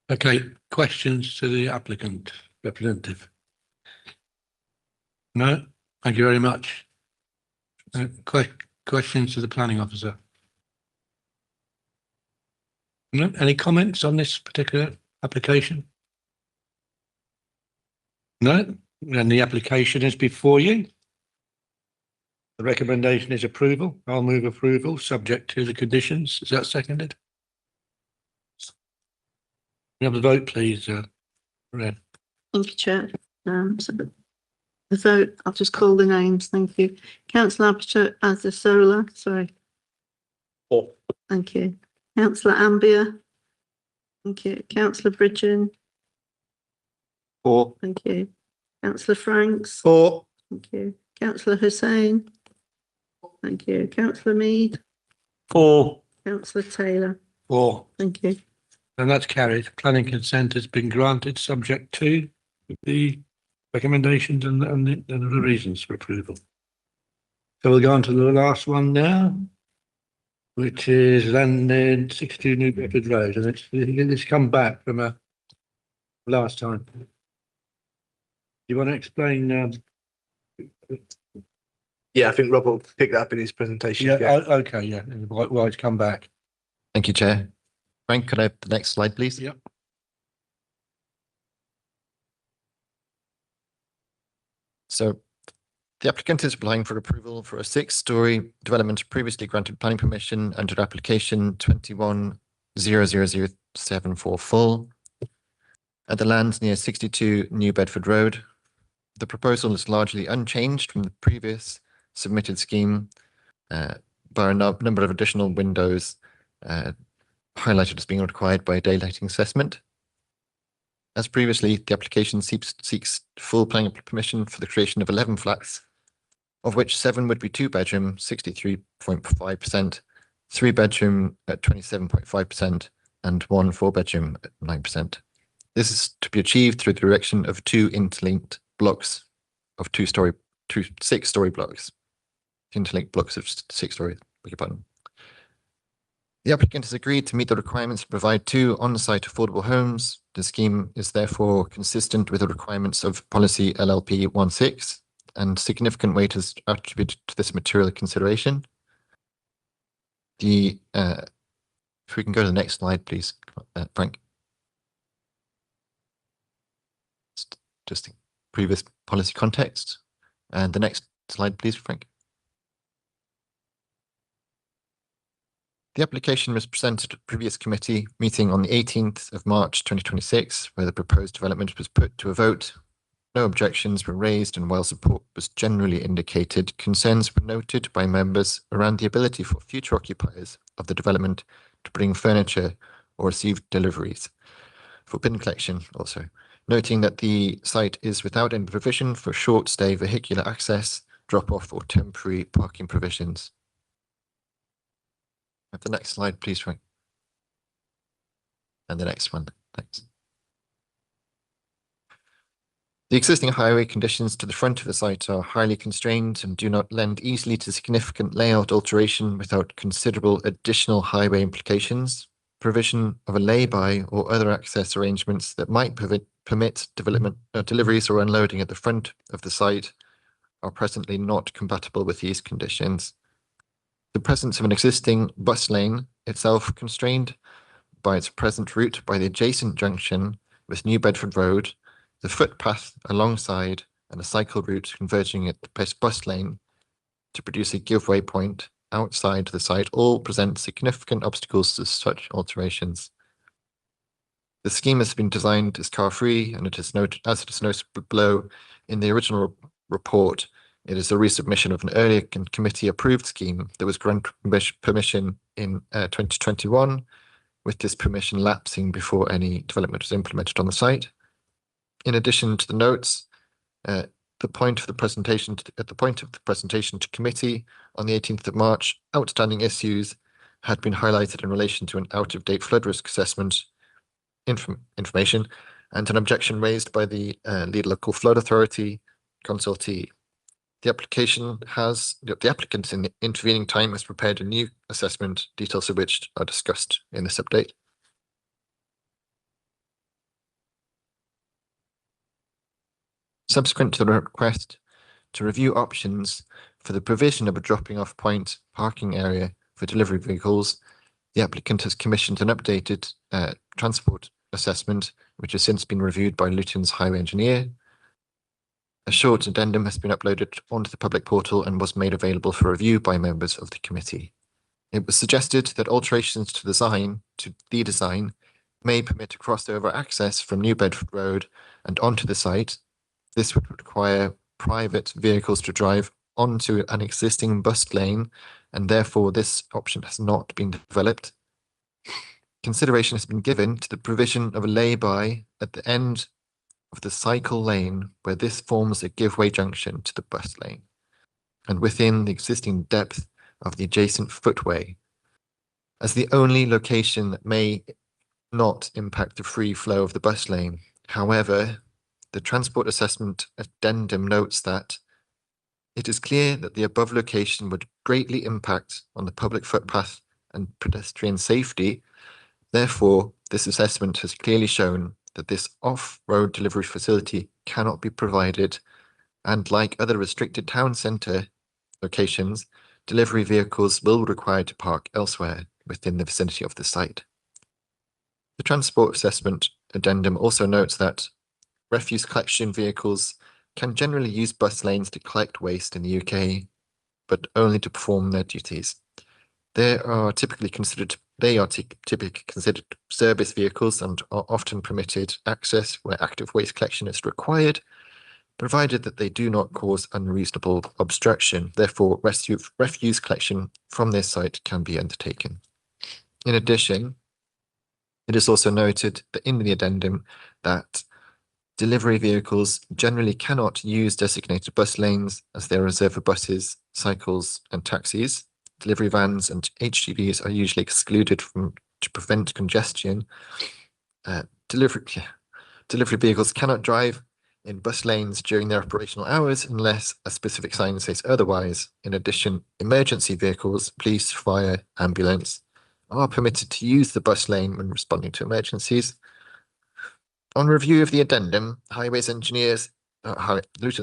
Okay, questions to the applicant representative? No, thank you very much. Questions to the planning officer? No, any comments on this particular application? No, and the application is before you. The recommendation is approval. I'll move approval, subject to the conditions. Is that seconded? We have the vote, please, Red. Thank you, Chair. So the vote, I'll just call the names. Thank you. Councillor Azasola, sorry. For. Thank you. Councillor Ambia. Thank you. Councillor Bridgen. For. Thank you. Councillor Franks. For. Thank you. Councillor Hussain. Thank you. Councillor Mead. For. Councillor Taylor. For. Thank you. And that's carried. Planning consent has been granted, subject to the recommendations and the reasons for approval. So we'll go on to the last one now, which is land 62 New Bedford Road, and it's come back from last time. You want to explain? Yeah, I think Rob will pick that up in his presentation. Yeah. Okay. Yeah. Why it's come back? Thank you, Chair. Frank, could I have the next slide, please? Yep. So the applicant is applying for approval for a 6-story development previously granted planning permission under application 21-00074 full at the lands near 62 New Bedford Road. The proposal is largely unchanged from the previous submitted scheme, bar a number of additional windows highlighted as being required by a daylighting assessment. As previously, the application seeks full planning permission for the creation of 11 flats, of which 7 would be 2-bedroom, 63.5%, 3-bedroom at 27.5%, and 1 4-bedroom at 9%. This is to be achieved through the erection of 2 interlinked blocks of 6-story blocks. Interlinked blocks of 6 stories, beg your pardon. The applicant has agreed to meet the requirements to provide 2 on-site affordable homes. The scheme is therefore consistent with the requirements of policy LLP 16, and significant weight is attributed to this material consideration. If we can go to the next slide, please, Frank. Just the previous policy context. And the next slide, please, Frank. The application was presented at a previous committee meeting on the 18th of March 2026, where the proposed development was put to a vote. No objections were raised, and while support was generally indicated, concerns were noted by members around the ability for future occupiers of the development to bring furniture or receive deliveries for bin collection also, noting that the site is without any provision for short stay vehicular access, drop-off or temporary parking provisions. Have the next slide, please, Frank. And the next one, thanks. The existing highway conditions to the front of the site are highly constrained and do not lend easily to significant layout alteration without considerable additional highway implications. Provision of a lay-by or other access arrangements that might permit deliveries or unloading at the front of the site are presently not compatible with these conditions. The presence of an existing bus lane, itself constrained by its present route by the adjacent junction with New Bedford Road, the footpath alongside, and a cycle route converging at the bus lane to produce a give-way point outside the site all present significant obstacles to such alterations. The scheme has been designed as car-free, and it is noted, as it is noted below in the original report, it is a resubmission of an earlier committee-approved scheme that was granted permission in 2021, with this permission lapsing before any development was implemented on the site. In addition to the notes, at the point of the presentation to committee on the 18th of March, outstanding issues had been highlighted in relation to an out-of-date flood risk assessment information and an objection raised by the lead local flood authority consultee. The applicant in the intervening time has prepared a new assessment, details of which are discussed in this update. Subsequent to the request to review options for the provision of a dropping off point parking area for delivery vehicles, The applicant has commissioned an updated transport assessment, which has since been reviewed by Luton's highway engineer. A short addendum has been uploaded onto the public portal and was made available for review by members of the committee. It was suggested that alterations to the design may permit crossover access from New Bedford Road and onto the site. This would require private vehicles to drive onto an existing bus lane, and therefore this option has not been developed. Consideration has been given to the provision of a lay-by at the end of the cycle lane where this forms a give-way junction to the bus lane and within the existing depth of the adjacent footway, as the only location that may not impact the free flow of the bus lane. However, the transport assessment addendum notes that it is clear that the above location would greatly impact on the public footpath and pedestrian safety. Therefore, this assessment has clearly shown that this off-road delivery facility cannot be provided, and like other restricted town centre locations, delivery vehicles will be required to park elsewhere within the vicinity of the site. The transport assessment addendum also notes that refuse collection vehicles can generally use bus lanes to collect waste in the UK, but only to perform their duties. They are typically considered service vehicles and are often permitted access where active waste collection is required, provided that they do not cause unreasonable obstruction. Therefore, refuse collection from their site can be undertaken. In addition, it is also noted that in the addendum that delivery vehicles generally cannot use designated bus lanes as they are reserved for buses, cycles, and taxis. Delivery vans and HGVs are usually excluded to prevent congestion. Delivery vehicles cannot drive in bus lanes during their operational hours unless a specific sign says otherwise. In addition, emergency vehicles, police, fire, ambulance, are permitted to use the bus lane when responding to emergencies. On review of the addendum, Luton's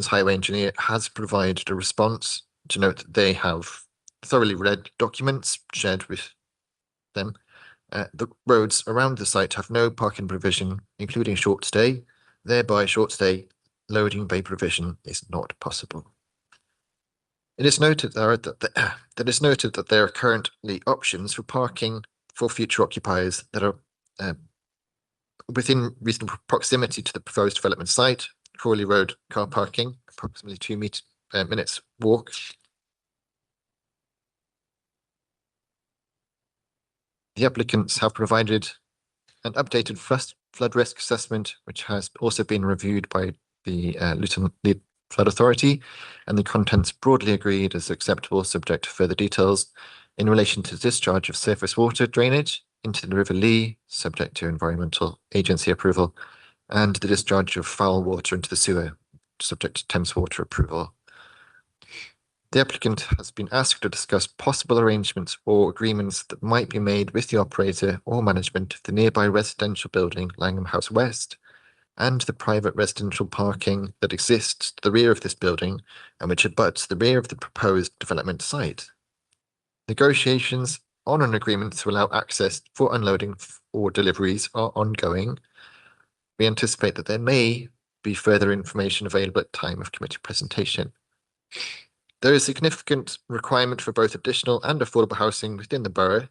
highway engineer has provided a response to note that they have thoroughly read documents shared with them. The roads around the site have no parking provision, including short stay. Thereby, short stay loading bay provision is not possible. It is noted that there are currently options for parking for future occupiers that are within reasonable proximity to the proposed development site. Crawley Road car parking, approximately 2 minutes walk. The applicants have provided an updated flood risk assessment, which has also been reviewed by the Luton Flood Authority, and the contents broadly agreed as acceptable, subject to further details in relation to discharge of surface water drainage into the River Lee, subject to Environmental Agency approval, and the discharge of foul water into the sewer, subject to Thames Water approval. The applicant has been asked to discuss possible arrangements or agreements that might be made with the operator or management of the nearby residential building, Langham House West, and the private residential parking that exists to the rear of this building and which abuts the rear of the proposed development site. Negotiations on an agreement to allow access for unloading or deliveries are ongoing. We anticipate that there may be further information available at time of committee presentation. There is significant requirement for both additional and affordable housing within the borough.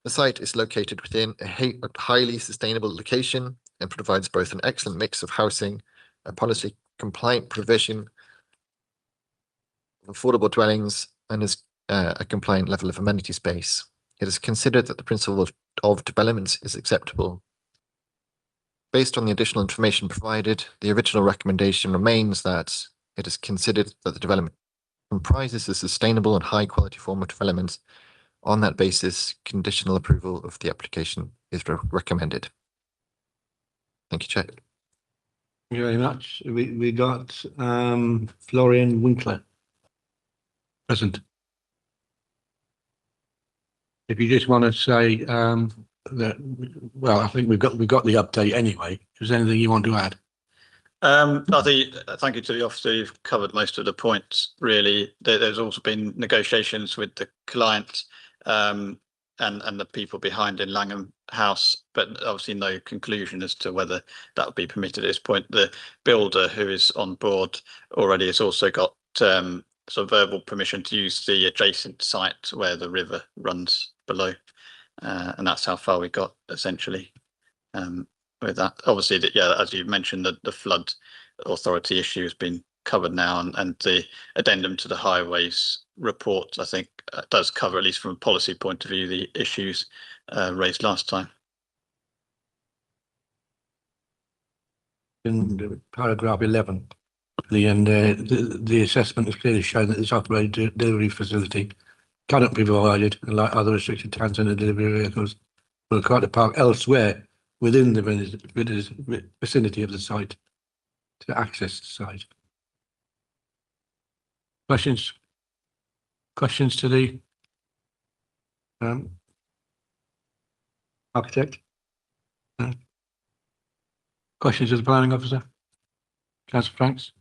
The site is located within a highly sustainable location and provides both an excellent mix of housing, a policy compliant provision of affordable dwellings, and is a compliant level of amenity space. It is considered that the principle of development is acceptable. Based on the additional information provided, the original recommendation remains that it is considered that the development comprises a sustainable and high quality form of development. On that basis, conditional approval of the application is recommended. Thank you, Chair. Thank you very much. We got Florian Winkler present. If you just want to say that, well, I think we've got the update anyway. Is there anything you want to add? I think, thank you to the officer. You've covered most of the points. Really, there's also been negotiations with the client and the people behind in Langham House, but obviously no conclusion as to whether that would be permitted at this point. The builder who is on board already has also got sort of verbal permission to use the adjacent site where the river runs below. And that's how far we got essentially with that. Obviously, as you mentioned, the flood authority issue has been covered now, and the addendum to the highways report, I think, does cover, at least from a policy point of view, the issues raised last time. In paragraph 11, the assessment has clearly shown that this operated delivery facility cannot be provided, like other restricted towns and delivery vehicles, will require to park elsewhere within the vicinity of the site to access the site. Questions? Questions to the architect? No? Questions to the planning officer? Councillor Franks?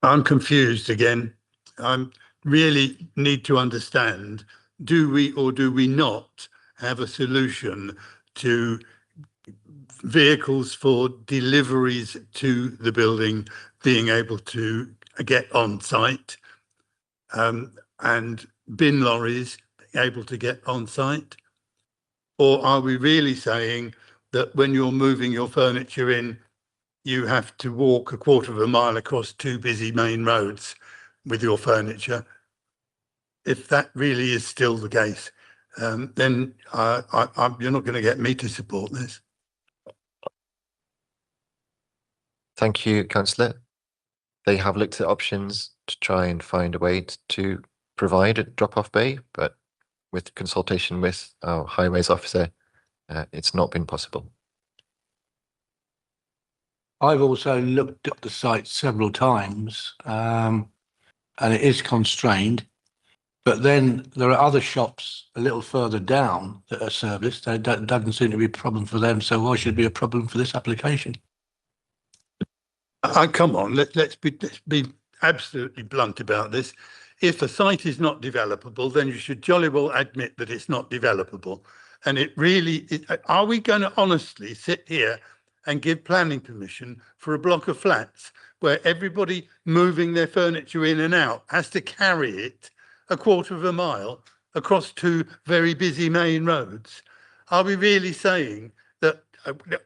I'm confused again. I really need to understand, do we or do we not have a solution to vehicles for deliveries to the building being able to get on site, and bin lorries being able to get on site? Or are we really saying that when you're moving your furniture in, you have to walk a quarter of a mile across 2 busy main roads with your furniture? If that really is still the case, then you're not going to get me to support this. Thank you, Councillor. They have looked at options to try and find a way to provide a drop-off bay, but with consultation with our highways officer, it's not been possible. I've also looked at the site several times, and it is constrained. But then there are other shops a little further down that are serviced. That doesn't seem to be a problem for them. So why should it be a problem for this application? Come on, let's be absolutely blunt about this. If a site is not developable, then you should jolly well admit that it's not developable. And it really, are we going to honestly sit here and give planning permission for a block of flats where everybody moving their furniture in and out has to carry it a quarter of a mile across 2 very busy main roads? Are we really saying that,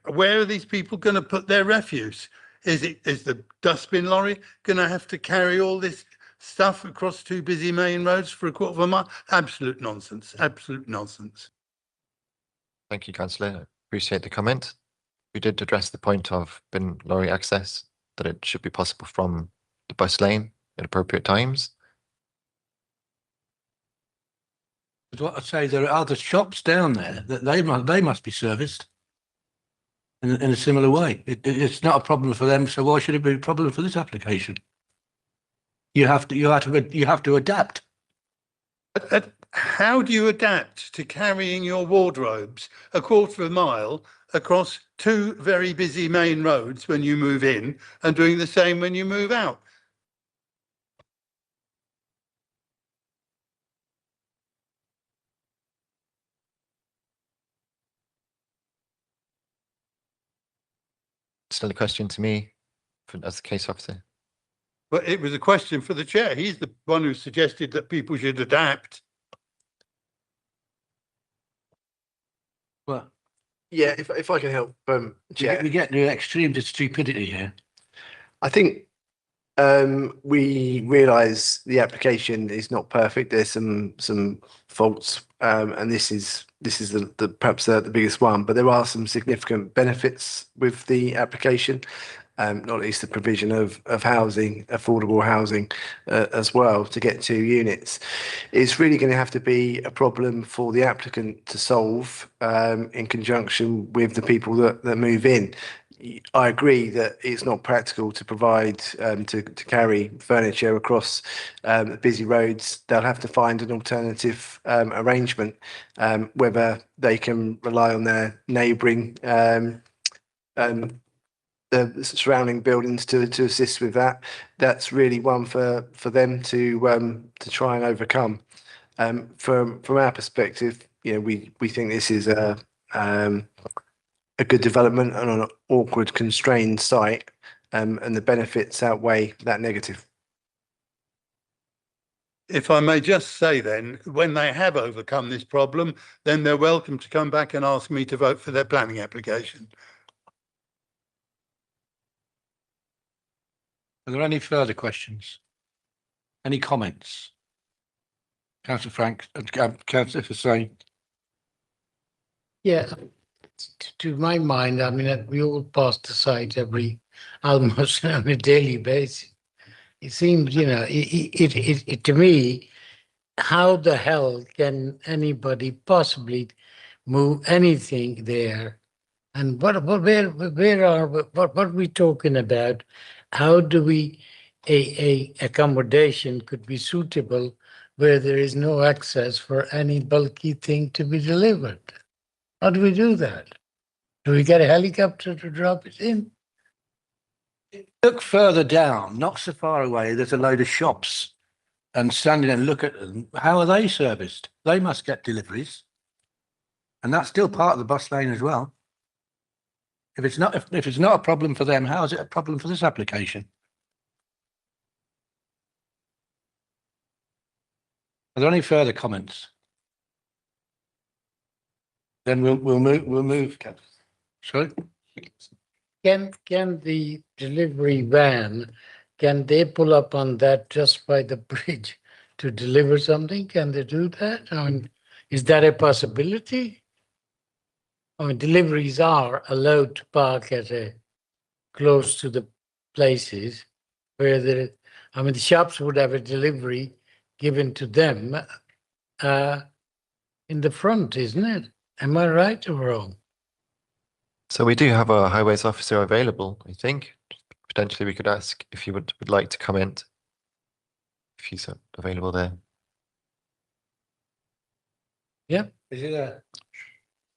where are these people going to put their refuse? Is the dustbin lorry going to have to carry all this stuff across 2 busy main roads for a quarter of a mile? Absolute nonsense, absolute nonsense. Thank you, Councillor. I appreciate the comment. We did address the point of bin lorry access, that it should be possible from the bus lane at appropriate times. But what I say, there are other shops down there that they must be serviced in a similar way. It's not a problem for them, so why should it be a problem for this application? You have to adapt. How do you adapt to carrying your wardrobes a quarter of a mile across 2 very busy main roads when you move in, and doing the same when you move out? Still a question to me as the case officer. But it was a question for the chair. He's the one who suggested that people should adapt. Well, Yeah, if I can help, Chair. we get to extreme to stupidity here. I think we realise the application is not perfect. There's some faults, and this is the perhaps the biggest one. But there are some significant benefits with the application, not least the provision of housing, affordable housing, as well, to get 2 units. It's really going to have to be a problem for the applicant to solve in conjunction with the people that move in. I agree that it's not practical to provide to carry furniture across busy roads. They'll have to find an alternative arrangement, whether they can rely on their neighbouring the surrounding buildings to assist with that. That's really one for them to try and overcome. From our perspective, we think this is a good development on an awkward, constrained site, and the benefits outweigh that negative. If I may just say then, when they have overcome this problem, then they're welcome to come back and ask me to vote for their planning application. Are there any further questions? Any comments? Councillor Frank, Councillor Hussain. Yeah, to my mind, I mean, we all pass the site almost on a daily basis. It seems, it to me, how the hell can anybody possibly move anything there? And where are we talking about? How do we, a accommodation could be suitable where there is no access for any bulky thing to be delivered? How do we do that? Do we get a helicopter to drop it in? Look further down, not so far away, there's a load of shops. And standing and look at them, how are they serviced? They must get deliveries. And that's still part of the bus lane as well. If it's not a problem for them, how is it a problem for this application? Are there any further comments? Then we'll move. Sorry? Can the delivery van, can they pull up on that just by the bridge to deliver something? Can they do that? I mean, is that a possibility? I mean, deliveries are allowed to park close to the places where the shops would have a delivery given to them in the front, isn't it? Am I right or wrong? So we do have a highways officer available, I think. Potentially we could ask if he would like to comment, if he's available there. Yeah. Is he there?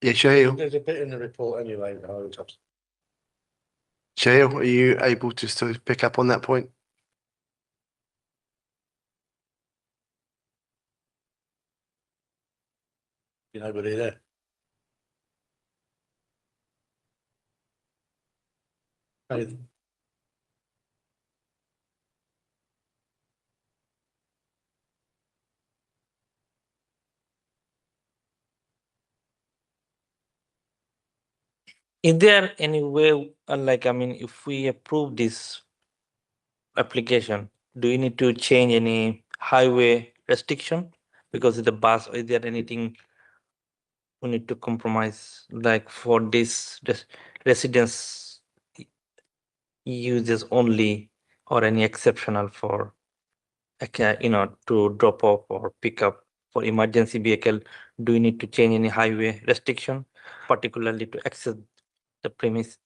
Yeah, Shail. There's a bit in the report anyway. Shail, are you able just to pick up on that point? Nobody there. Is there any way, if we approve this application, do you need to change any highway restriction? Because of the bus, or is there anything we need to compromise, like for this residence uses only, or any exceptional for, to drop off or pick up for emergency vehicle? Do you need to change any highway restriction, particularly to access the premise?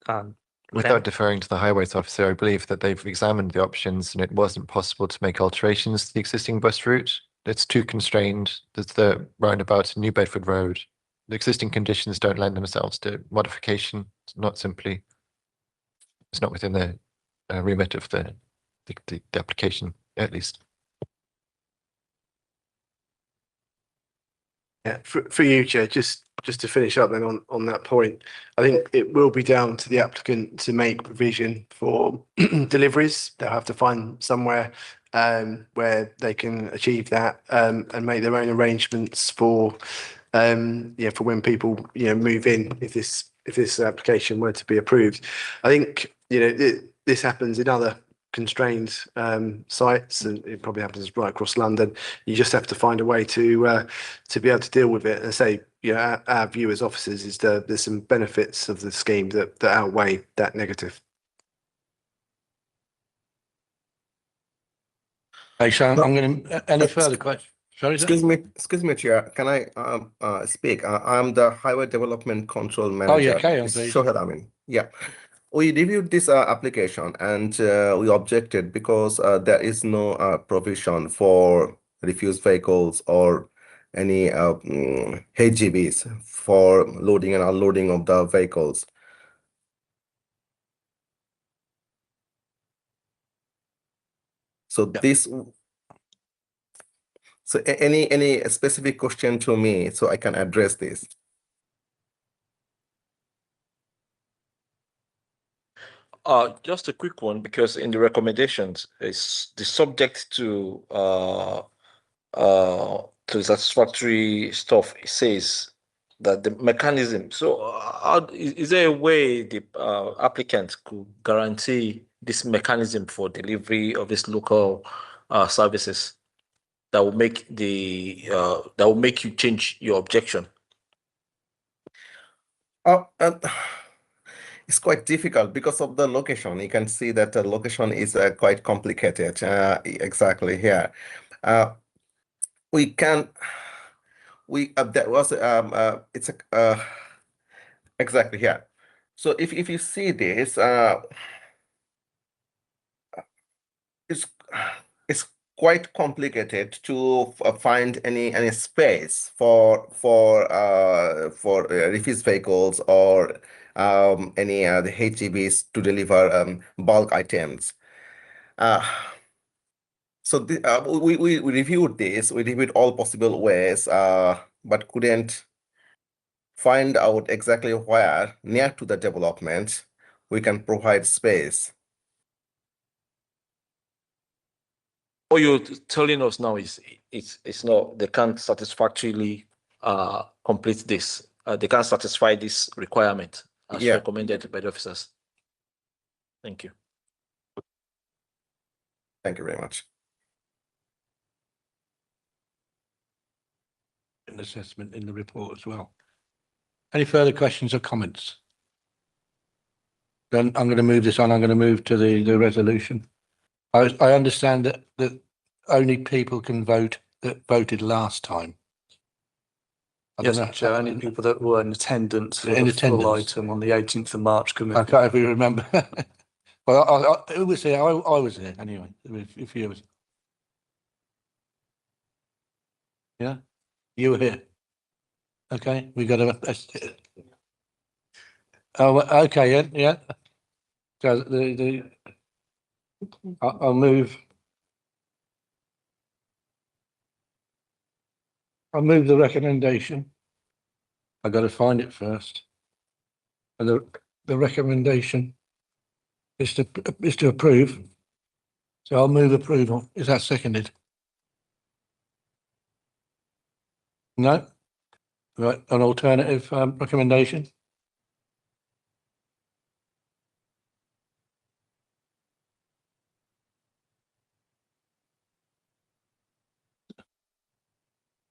Without deferring to the highways officer, I believe that they've examined the options and it wasn't possible to make alterations to the existing bus route. It's too constrained. There's the roundabout in New Bedford Road. The existing conditions don't lend themselves to modification. It's not within the remit of the application, at least. Yeah, for you, Chair, just to finish up then on that point, I think it will be down to the applicant to make provision for deliveries. They'll have to find somewhere where they can achieve that and make their own arrangements for when people move in, if this application were to be approved. I think this happens in other constrained sites, and it probably happens right across London. You just have to find a way to be able to deal with it. And say, our view as officers is there's some benefits of the scheme that outweigh that negative. Hey, so I'm going to any further questions? Sorry, sir? Excuse me, Chair. Can I speak? I'm the Highway Development Control Manager. Oh, yeah, carry on, please. Shohad Amin. Yeah. We reviewed this application and we objected because there is no provision for refuse vehicles or any HGVs for loading and unloading of the vehicles. So this So any specific question to me so I can address this? Just a quick one, because in the recommendations, it's the subject to satisfactory stuff. It says that the mechanism. So, is there a way the applicant could guarantee this mechanism for delivery of this local services that will make you change your objection? It's quite difficult because of the location. You can see that the location is quite complicated. Exactly here. That was it's exactly here. So if you see this, it's quite complicated to find any space for refuse vehicles or any the HGVs to deliver bulk items. So we reviewed this. We reviewed all possible ways, but couldn't find out exactly where near to the development we can provide space. What you're telling us now is it's not, they can't satisfactorily complete this. They can't satisfy this requirement as recommended by the officers. Thank you. Thank you very much. An assessment in the report as well. Any further questions or comments? Then I'm going to move this on. I'm going to move to the resolution. I understand that only people can vote that voted last time. Yes, Chair, only people that were in attendance for the full item on the 18th of March committee. I can't even remember. Well, who was there? I was there anyway. If you was, yeah, you were here. Okay, we got a. Oh, okay, yeah. So I'll move. I'll move the recommendation. I got to find it first. And the recommendation is to approve. So I'll move approval. Is that seconded? No? Right, an alternative recommendation?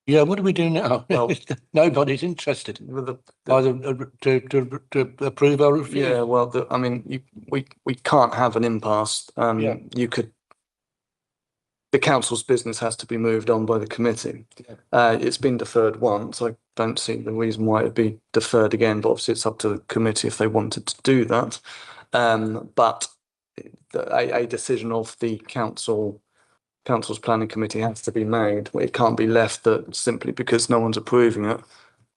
Yeah, what do we do now? Well, nobody's interested. Either to approve or refuse. Yeah, well, I mean, we can't have an impasse. You could. The council's business has to be moved on by the committee. It's been deferred once. I don't see the reason why it'd be deferred again, but obviously it's up to the committee if they wanted to do that. But a decision of the council's planning committee has to be made. It can't be left that simply because no one's approving it,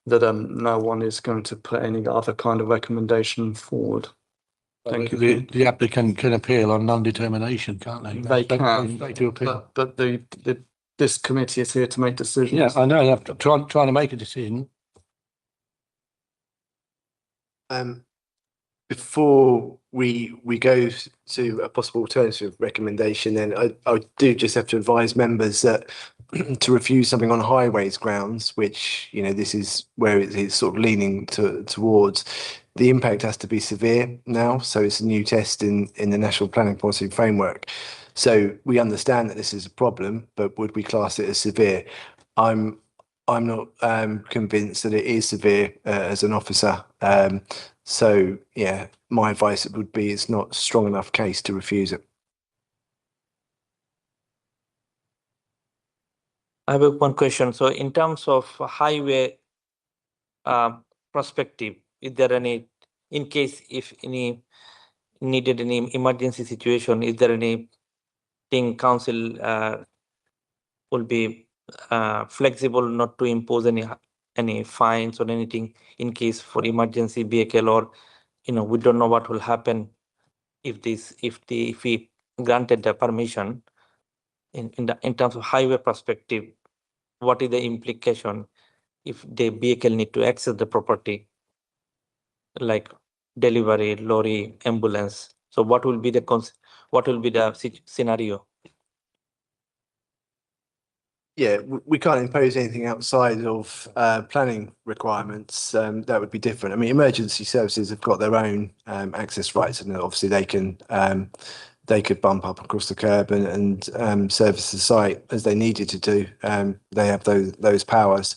that no one is going to put any other kind of recommendation forward. Thank you. The applicant can appeal on non-determination, can't they? They can, they do appeal. but this committee is here to make decisions. Yeah, I know. I'm trying to make a decision. Before we go to a possible alternative recommendation, then I do just have to advise members that to refuse something on highways grounds, which, you know, this is where it's sort of leaning towards, the impact has to be severe now. So it's a new test in the National Planning Policy Framework. So we understand that this is a problem, but would we class it as severe? I'm not convinced that it is severe as an officer. So yeah, my advice would be it's not a strong enough case to refuse it. I have one question. So in terms of highway perspective, is there any, in case if any needed any emergency situation, is there anything council will be flexible not to impose any fines or anything in case for emergency vehicle, or we don't know what will happen if we granted the permission in terms of highway perspective, what is the implication if the vehicle need to access the property, like delivery, lorry, ambulance? So what will be the scenario? Yeah, we can't impose anything outside of planning requirements. That would be different. I mean, emergency services have got their own access rights, and obviously they could bump up across the curb and service the site as they needed to do. They have those powers.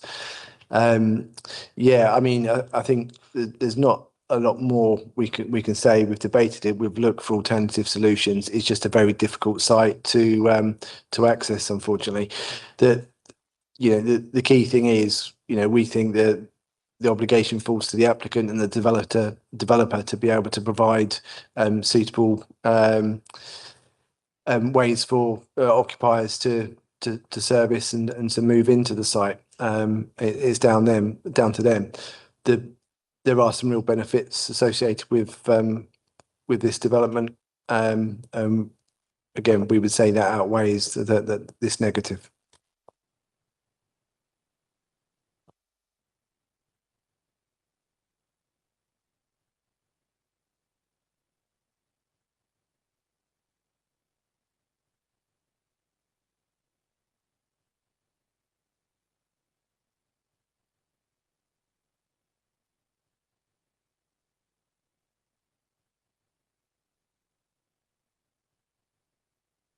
Yeah, I mean, I think there's not a lot more we can say. We've debated it. We've looked for alternative solutions. It's just a very difficult site to access, unfortunately. The key thing is, we think that the obligation falls to the applicant and the developer to be able to provide suitable ways for occupiers to service and to move into the site. It's down to them. There are some real benefits associated with this development. Again, we would say that outweighs this negative.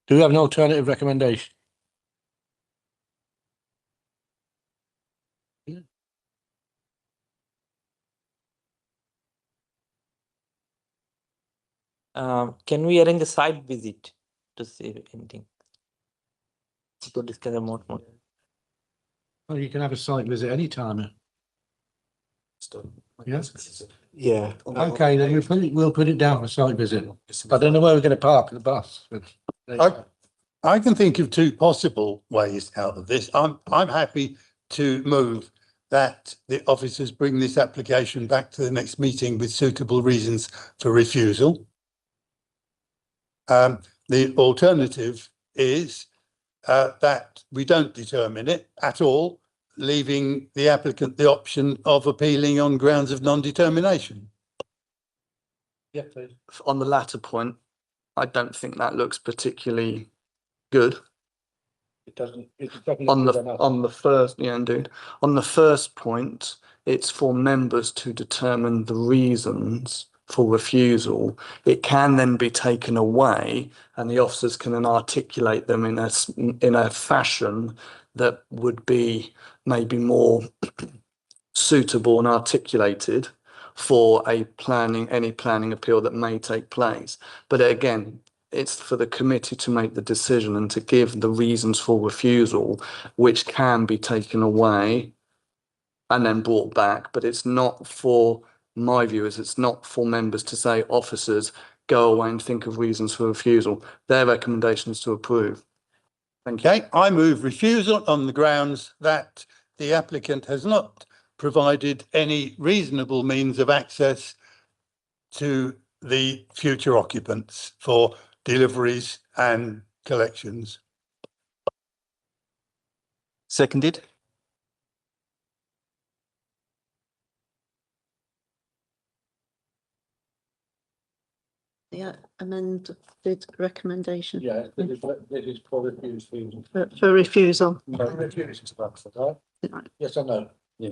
Do we have an alternative recommendation? Can we arrange a site visit to see anything? To discuss more. Well, you can have a site visit anytime. Yes. Yeah. Okay, then we'll put it down for site visit. I don't know where we're going to park the bus. I can think of two possible ways out of this. I'm happy to move that the officers bring this application back to the next meeting with suitable reasons for refusal. The alternative is that we don't determine it at all, leaving the applicant the option of appealing on grounds of non-determination. Yeah, please. On the latter point, I don't think that looks particularly good. It doesn't. On the first, yeah, indeed. On the first point, it's for members to determine the reasons for refusal. It can then be taken away, and the officers can then articulate them in a fashion that would be maybe more suitable and articulated for any planning appeal that may take place. But again, it's for the committee to make the decision and to give the reasons for refusal, which can be taken away and then brought back. But it's not for, my view is, it's not for members to say, officers, go away and think of reasons for refusal. Their recommendation is to approve. Thank you. Okay, I move refusal on the grounds that the applicant has not provided any reasonable means of access to the future occupants for deliveries and collections. Seconded. Yeah, amended recommendation. Yeah, this is for refusal. For refusal. Yes or no? Yeah.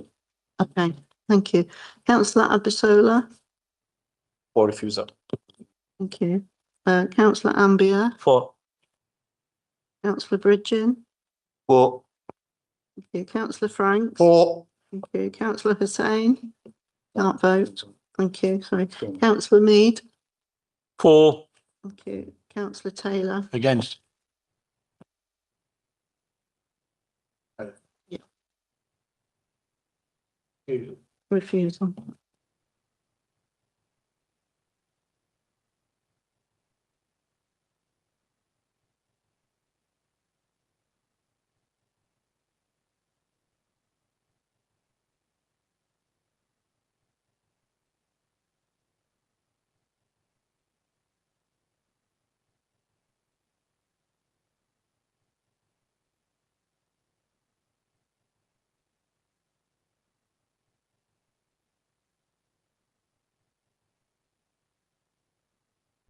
Okay, thank you. Councillor Abisola. For refusal. Thank you. Councillor Ambier. For. Councillor Bridgen. For. Thank you. Councillor Franks. For. Thank you. Councillor Hussain. Can't vote. Thank you. Sorry. Councillor Mead. For. Thank you. Councillor Taylor. Against. Refusal.